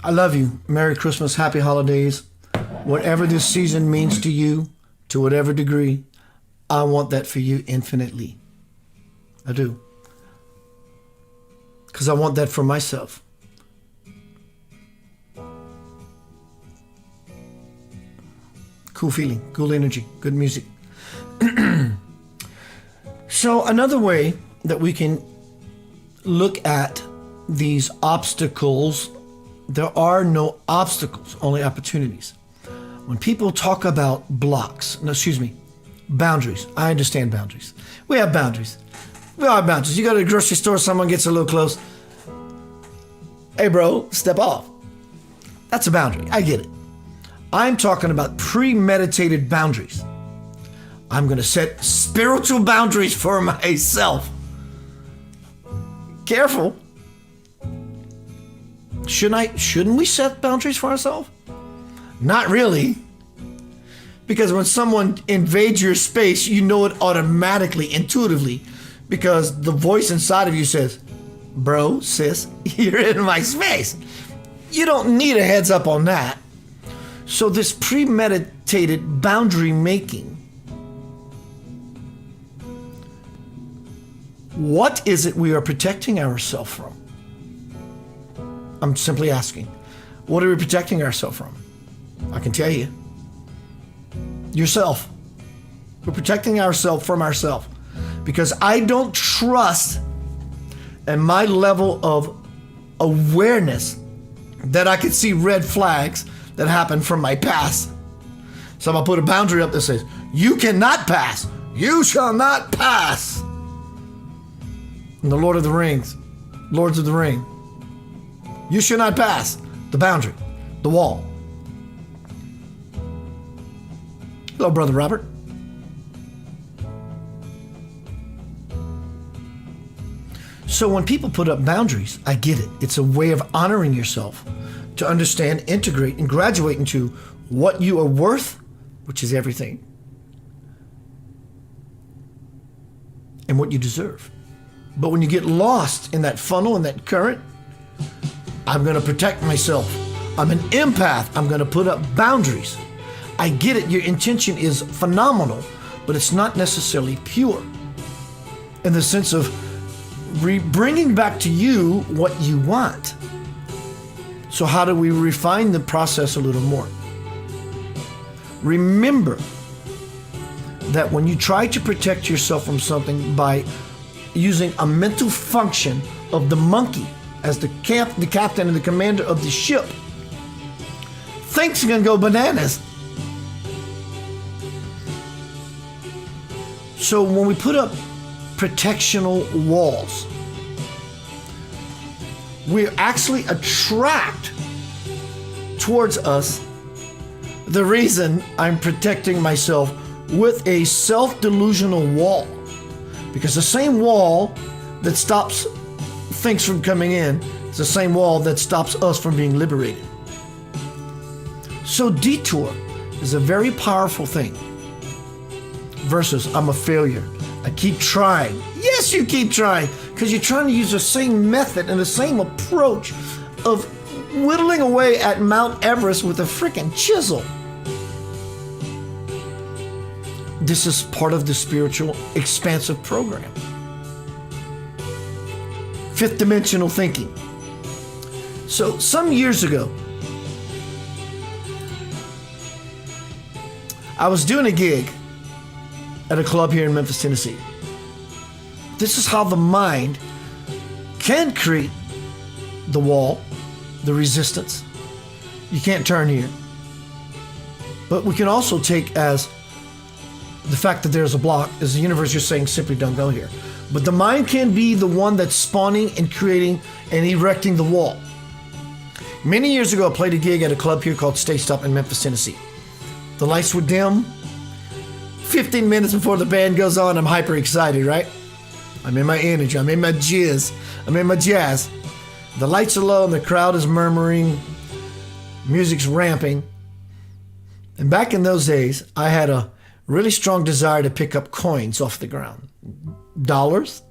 I love you. Merry Christmas, happy holidays. Whatever this season means to you, to whatever degree, I want that for you infinitely. I do. Because I want that for myself. Cool feeling, cool energy, good music. So another way that we can look at these obstacles, there are no obstacles, only opportunities. When people talk about boundaries. I understand boundaries. We have boundaries. We all have boundaries. You go to the grocery store, someone gets a little close. Hey bro, step off. That's a boundary. I get it. I'm talking about premeditated boundaries. I'm going to set spiritual boundaries for myself. Careful. Shouldn't we set boundaries for ourselves? Not really. Because when someone invades your space, you know it automatically, intuitively, because the voice inside of you says, bro, sis, you're in my space. You don't need a heads up on that. So this premeditated boundary making, what is it we are protecting ourselves from? I'm simply asking, what are we protecting ourselves from? I can tell you, yourself. We're protecting ourselves from ourselves. Because I don't trust in my level of awareness that I could see red flags that happened from my past. So I'm going to put a boundary up that says, you cannot pass. You shall not pass. In the Lords of the Ring, you shall not pass the boundary, the wall. Hello, Brother Robert. So when people put up boundaries, I get it. It's a way of honoring yourself to understand, integrate, and graduate into what you are worth, which is everything, and what you deserve. But when you get lost in that funnel and that current, I'm going to protect myself. I'm an empath. I'm going to put up boundaries. I get it. Your intention is phenomenal, but it's not necessarily pure in the sense of bringing back to you what you want. So how do we refine the process a little more? Remember that when you try to protect yourself from something by using a mental function of the monkey as the captain and the commander of the ship, things are going to go bananas. So when we put up protectional walls, we actually attract towards us the reason I'm protecting myself with a self-delusional wall. Because the same wall that stops things from coming in is the same wall that stops us from being liberated. So detour is a very powerful thing versus I'm a failure. I keep trying. Yes, you keep trying because you're trying to use the same method and the same approach of whittling away at Mount Everest with a freaking chisel. This is part of the spiritual expansive program. Fifth dimensional thinking. So some years ago, I was doing a gig at a club here in Memphis, Tennessee. This is how the mind can create the wall, the resistance. You can't turn here. But we can also take as the fact that there's a block is the universe just saying simply don't go here. But the mind can be the one that's spawning and creating and erecting the wall. Many years ago, I played a gig at a club here called Stay Stop in Memphis, Tennessee. The lights were dim. 15 minutes before the band goes on, I'm hyper excited, right? I'm in my energy, I'm in my jizz, I'm in my jazz. The lights are low and the crowd is murmuring. Music's ramping. And back in those days, I had a really strong desire to pick up coins off the ground. Dollars,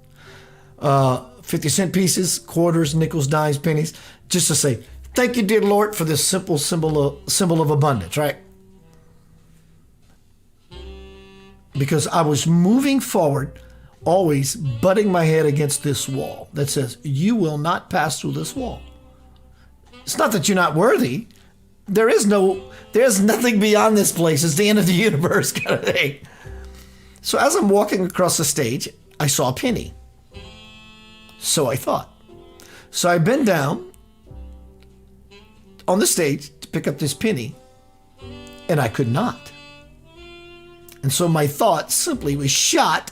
50-cent pieces, quarters, nickels, dimes, pennies, just to say, thank you, dear Lord, for this simple symbol of abundance, right? Because I was moving forward, always butting my head against this wall that says, you will not pass through this wall. It's not that you're not worthy. There's nothing beyond this place. It's the end of the universe kind of thing. So as I'm walking across the stage, I saw a penny. So I thought. So I bent down on the stage to pick up this penny, and I could not. And so my thought simply was shot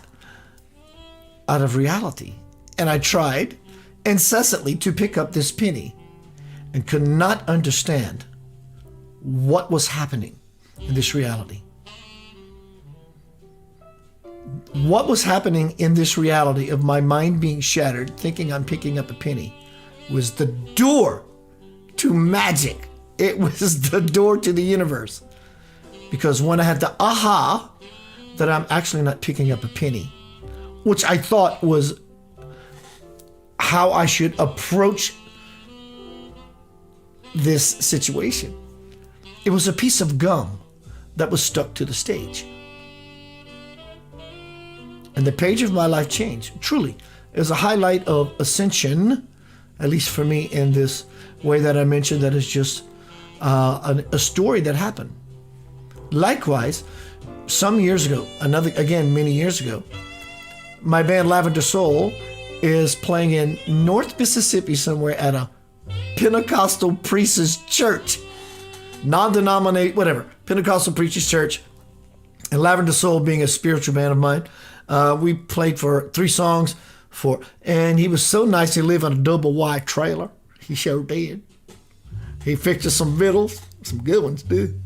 out of reality. And I tried incessantly to pick up this penny and could not understand what was happening in this reality. What was happening in this reality of my mind being shattered, thinking I'm picking up a penny, was the door to magic. It was the door to the universe. Because when I had the aha that I'm actually not picking up a penny, which I thought was how I should approach this situation. It was a piece of gum that was stuck to the stage. And the page of my life changed. Truly, it was a highlight of ascension, at least for me in this way that I mentioned, that is just a story that happened. Likewise, some years ago, many years ago, my band Lavender Soul is playing in North Mississippi somewhere at a Pentecostal priest's church. Non-denominate, whatever. Pentecostal preacher's church. And Lavender Soul being a spiritual band of mine, we played for 3 songs and he was so nice. He lived on a double wide trailer. He sure did. He fixed us some victuals, some good ones, too.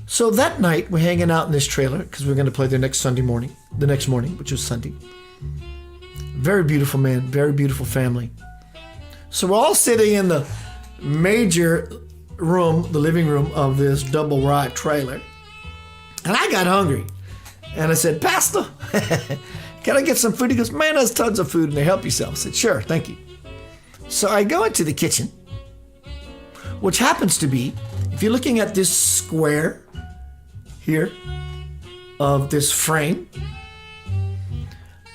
So that night, we're hanging out in this trailer because we're going to play the next morning, which was Sunday. Very beautiful man, very beautiful family. So we're all sitting in the major room, the living room of this double wide trailer. And I got hungry. And I said, Pastor, can I get some food? He goes, man, there's tons of food in there. Help yourself. I said, sure, thank you. So I go into the kitchen, which happens to be, if you're looking at this square here of this frame,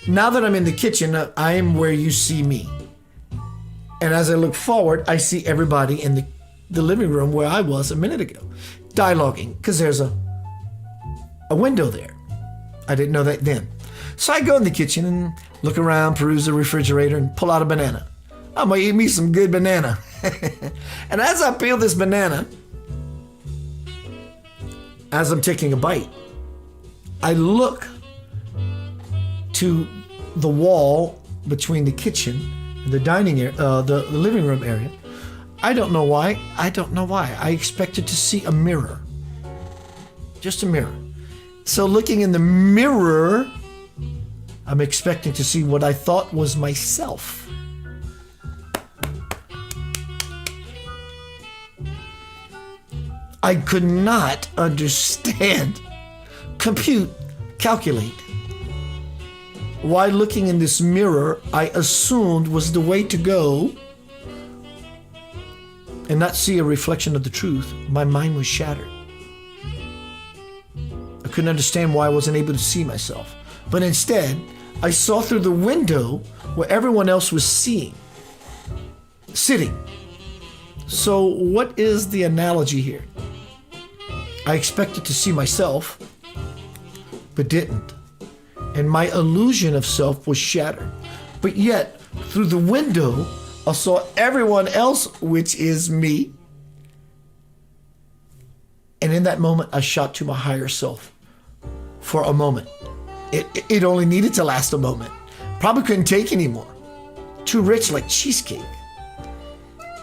now that I'm in the kitchen, I am where you see me. And as I look forward, I see everybody in the living room where I was a minute ago, dialoguing, because there's a window there. I didn't know that then. So I go in the kitchen and look around, peruse the refrigerator, and pull out a banana. I'm going to eat me some good banana. And as I peel this banana, as I'm taking a bite, I look to the wall between the kitchen and the dining area, the living room area. I don't know why. I expected to see a mirror. Just a mirror. So looking in the mirror, I'm expecting to see what I thought was myself. I could not understand, calculate why looking in this mirror I assumed was the way to go and not see a reflection of the truth. My mind was shattered. I couldn't understand why I wasn't able to see myself. But instead, I saw through the window where everyone else was sitting. So what is the analogy here? I expected to see myself, but didn't. And my illusion of self was shattered. But yet, through the window, I saw everyone else, which is me. And in that moment, I shot to my higher self for a moment. It only needed to last a moment. Probably couldn't take anymore. Too rich like cheesecake.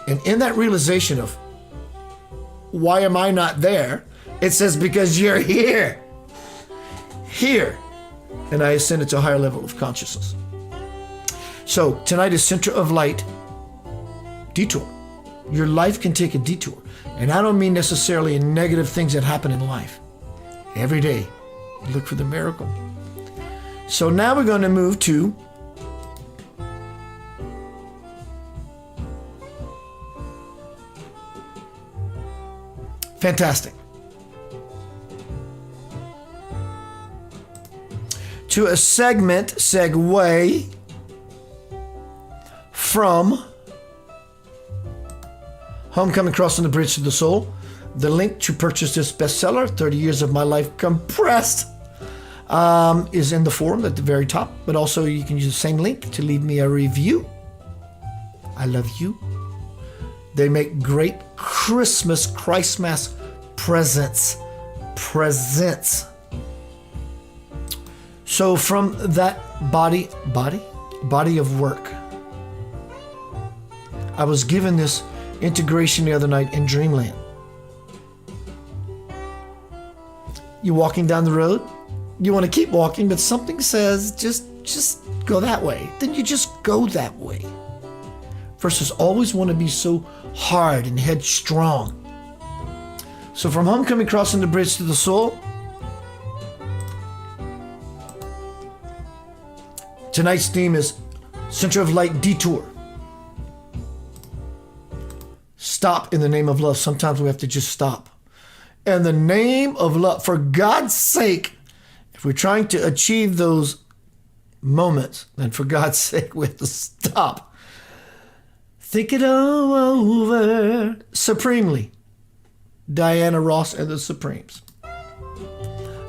And in that realization of, why am I not there? It says, because you're here. Here. And I ascended to a higher level of consciousness. So tonight is Center of Light, Detour. Your life can take a detour. And I don't mean necessarily in negative things that happen in life. Every day, look for the miracle. So now we're going to move to fantastic. To a segue from Homecoming Crossing the Bridge to the Soul. The link to purchase this bestseller, 30 Years of My Life Compressed, is in the forum at the very top. But also you can use the same link to leave me a review. I love you. They make great Christmas presents. So from that body of work, I was given this integration the other night in Dreamland. You're walking down the road, you want to keep walking, but something says just go that way. Then you just go that way. Versus always want to be so hard and headstrong. So from Homecoming Crossing the Bridge to the Soul, tonight's theme is Center of Light Detour. Stop in the name of love. Sometimes we have to just stop. In the name of love, for God's sake, if we're trying to achieve those moments, then for God's sake, we have to stop. Think it all over. Supremely. Diana Ross and the Supremes.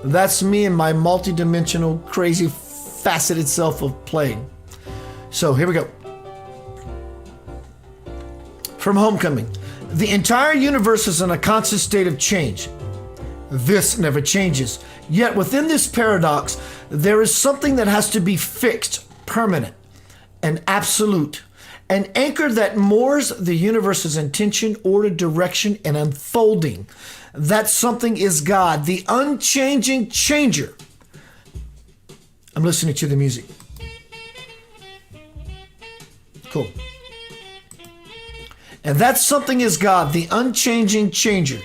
That's me and my multi-dimensional, crazy, faceted self of playing. So here we go. From Homecoming. The entire universe is in a constant state of change. This never changes. Yet within this paradox, there is something that has to be fixed, permanent, and absolute. An anchor that moors the universe's intention, order, direction, and unfolding. That something is God, the unchanging changer. I'm listening to the music. Cool. And that something is God, the unchanging changer.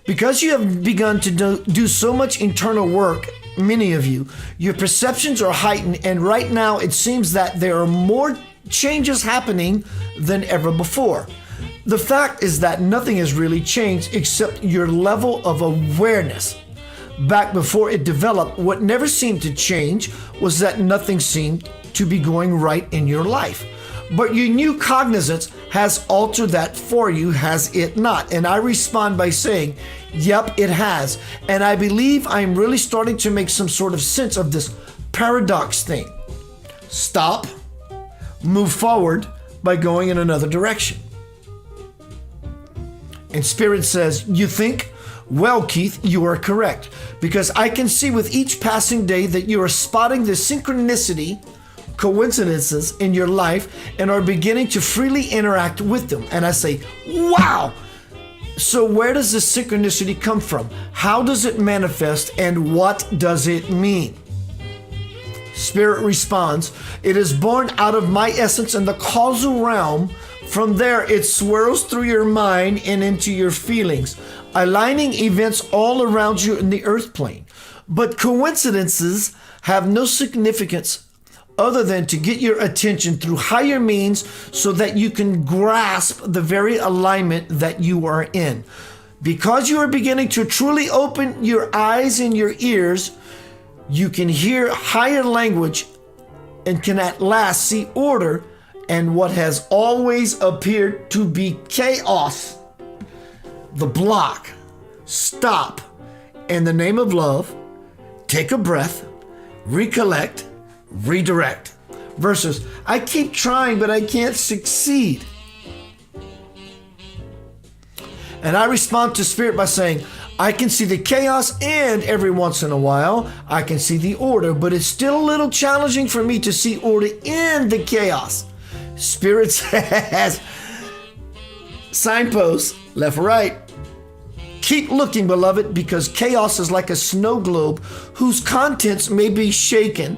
Because you have begun to do so much internal work, many of you, your perceptions are heightened, and right now it seems that there are more changes happening than ever before. The fact is that nothing has really changed except your level of awareness. Back before it developed, what never seemed to change was that nothing seemed to be going right in your life. But your new cognizance has altered that for you, has it not? And I respond by saying, yep, it has. And I believe I'm really starting to make some sort of sense of this paradox thing. Stop, move forward by going in another direction. And Spirit says, you think? Well, Keith, you are correct. Because I can see with each passing day that you are spotting the synchronicity, coincidences in your life and are beginning to freely interact with them. And I say, wow! So where does this synchronicity come from? How does it manifest and what does it mean? Spirit responds, it is born out of my essence in the causal realm. From there, it swirls through your mind and into your feelings, aligning events all around you in the earth plane. But coincidences have no significance other than to get your attention through higher means so that you can grasp the very alignment that you are in. Because you are beginning to truly open your eyes and your ears, you can hear higher language and can at last see order and what has always appeared to be chaos. The block. Stop. In the name of love, take a breath, recollect, redirect. Versus, I keep trying, but I can't succeed. And I respond to Spirit by saying, I can see the chaos, and every once in a while, I can see the order, but it's still a little challenging for me to see order in the chaos. Spirit says, signposts, left or right. Keep looking, beloved, because chaos is like a snow globe whose contents may be shaken,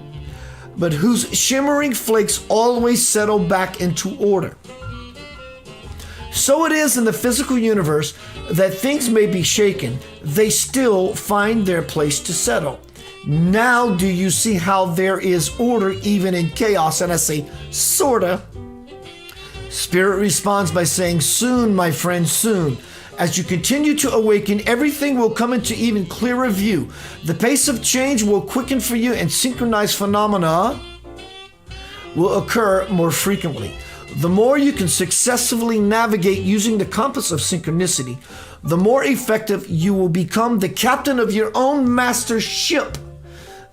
but whose shimmering flakes always settle back into order. So it is in the physical universe that things may be shaken, they still find their place to settle. Now do you see how there is order even in chaos? And I say, sorta. Spirit responds by saying, soon, my friend, soon. As you continue to awaken, everything will come into even clearer view. The pace of change will quicken for you and synchronized phenomena will occur more frequently. The more you can successfully navigate using the compass of synchronicity, the more effective you will become the captain of your own master ship.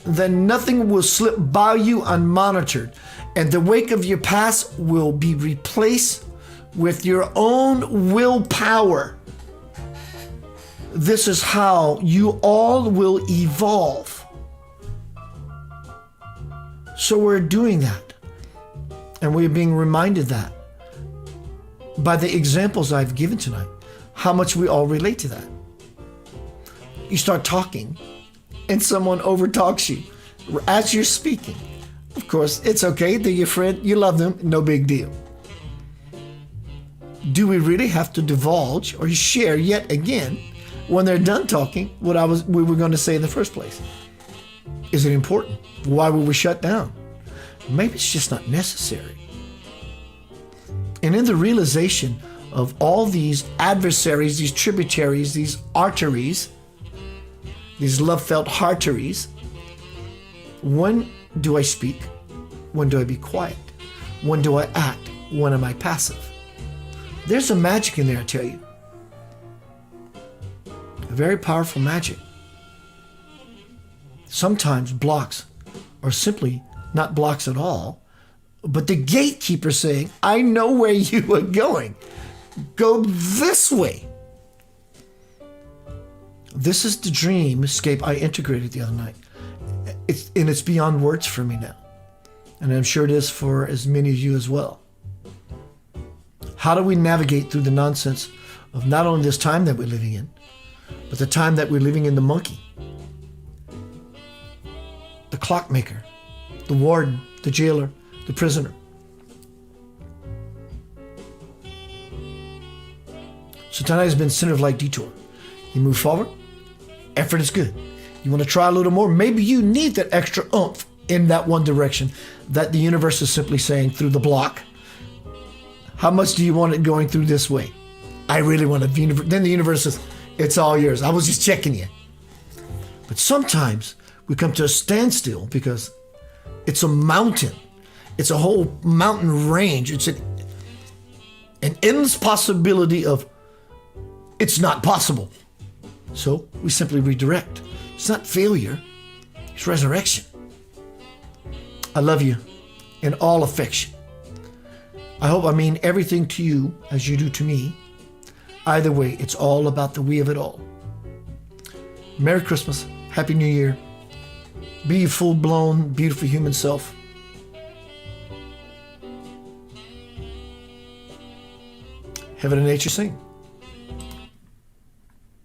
Then nothing will slip by you unmonitored, and the wake of your past will be replaced with your own willpower. This is how you all will evolve. So we're doing that. And we're being reminded that by the examples I've given tonight, how much we all relate to that. You start talking and someone overtalks you as you're speaking. Of course, it's okay. They're your friend. You love them. No big deal. Do we really have to divulge or share yet again when they're done talking what we were going to say in the first place? Is it important? Why were we shut down? Maybe it's just not necessary. And in the realization of all these adversaries, these tributaries, these arteries, these love-felt arteries, when do I speak? When do I be quiet? When do I act? When am I passive? There's a magic in there, I tell you. A very powerful magic. Sometimes blocks are simply not blocks at all, but the gatekeeper saying, I know where you are going. Go this way. This is the dreamscape I integrated the other night. It's beyond words for me now. And I'm sure it is for as many of you as well. How do we navigate through the nonsense of not only this time that we're living in, but the time that we're living in the monkey, the clockmaker, the warden, the jailer, the prisoner? So tonight has been centered like Detour. You move forward, effort is good. You want to try a little more? Maybe you need that extra oomph in that one direction that the universe is simply saying through the block. How much do you want it going through this way? I really want it. Then the universe says, it's all yours. I was just checking you. But sometimes we come to a standstill because it's a mountain. It's a whole mountain range. It's an endless possibility of it's not possible. So we simply redirect. It's not failure. It's resurrection. I love you in all affection. I hope I mean everything to you as you do to me. Either way, it's all about the we of it all. Merry Christmas. Happy New Year. Be your full-blown, beautiful human self. Heaven and nature sing.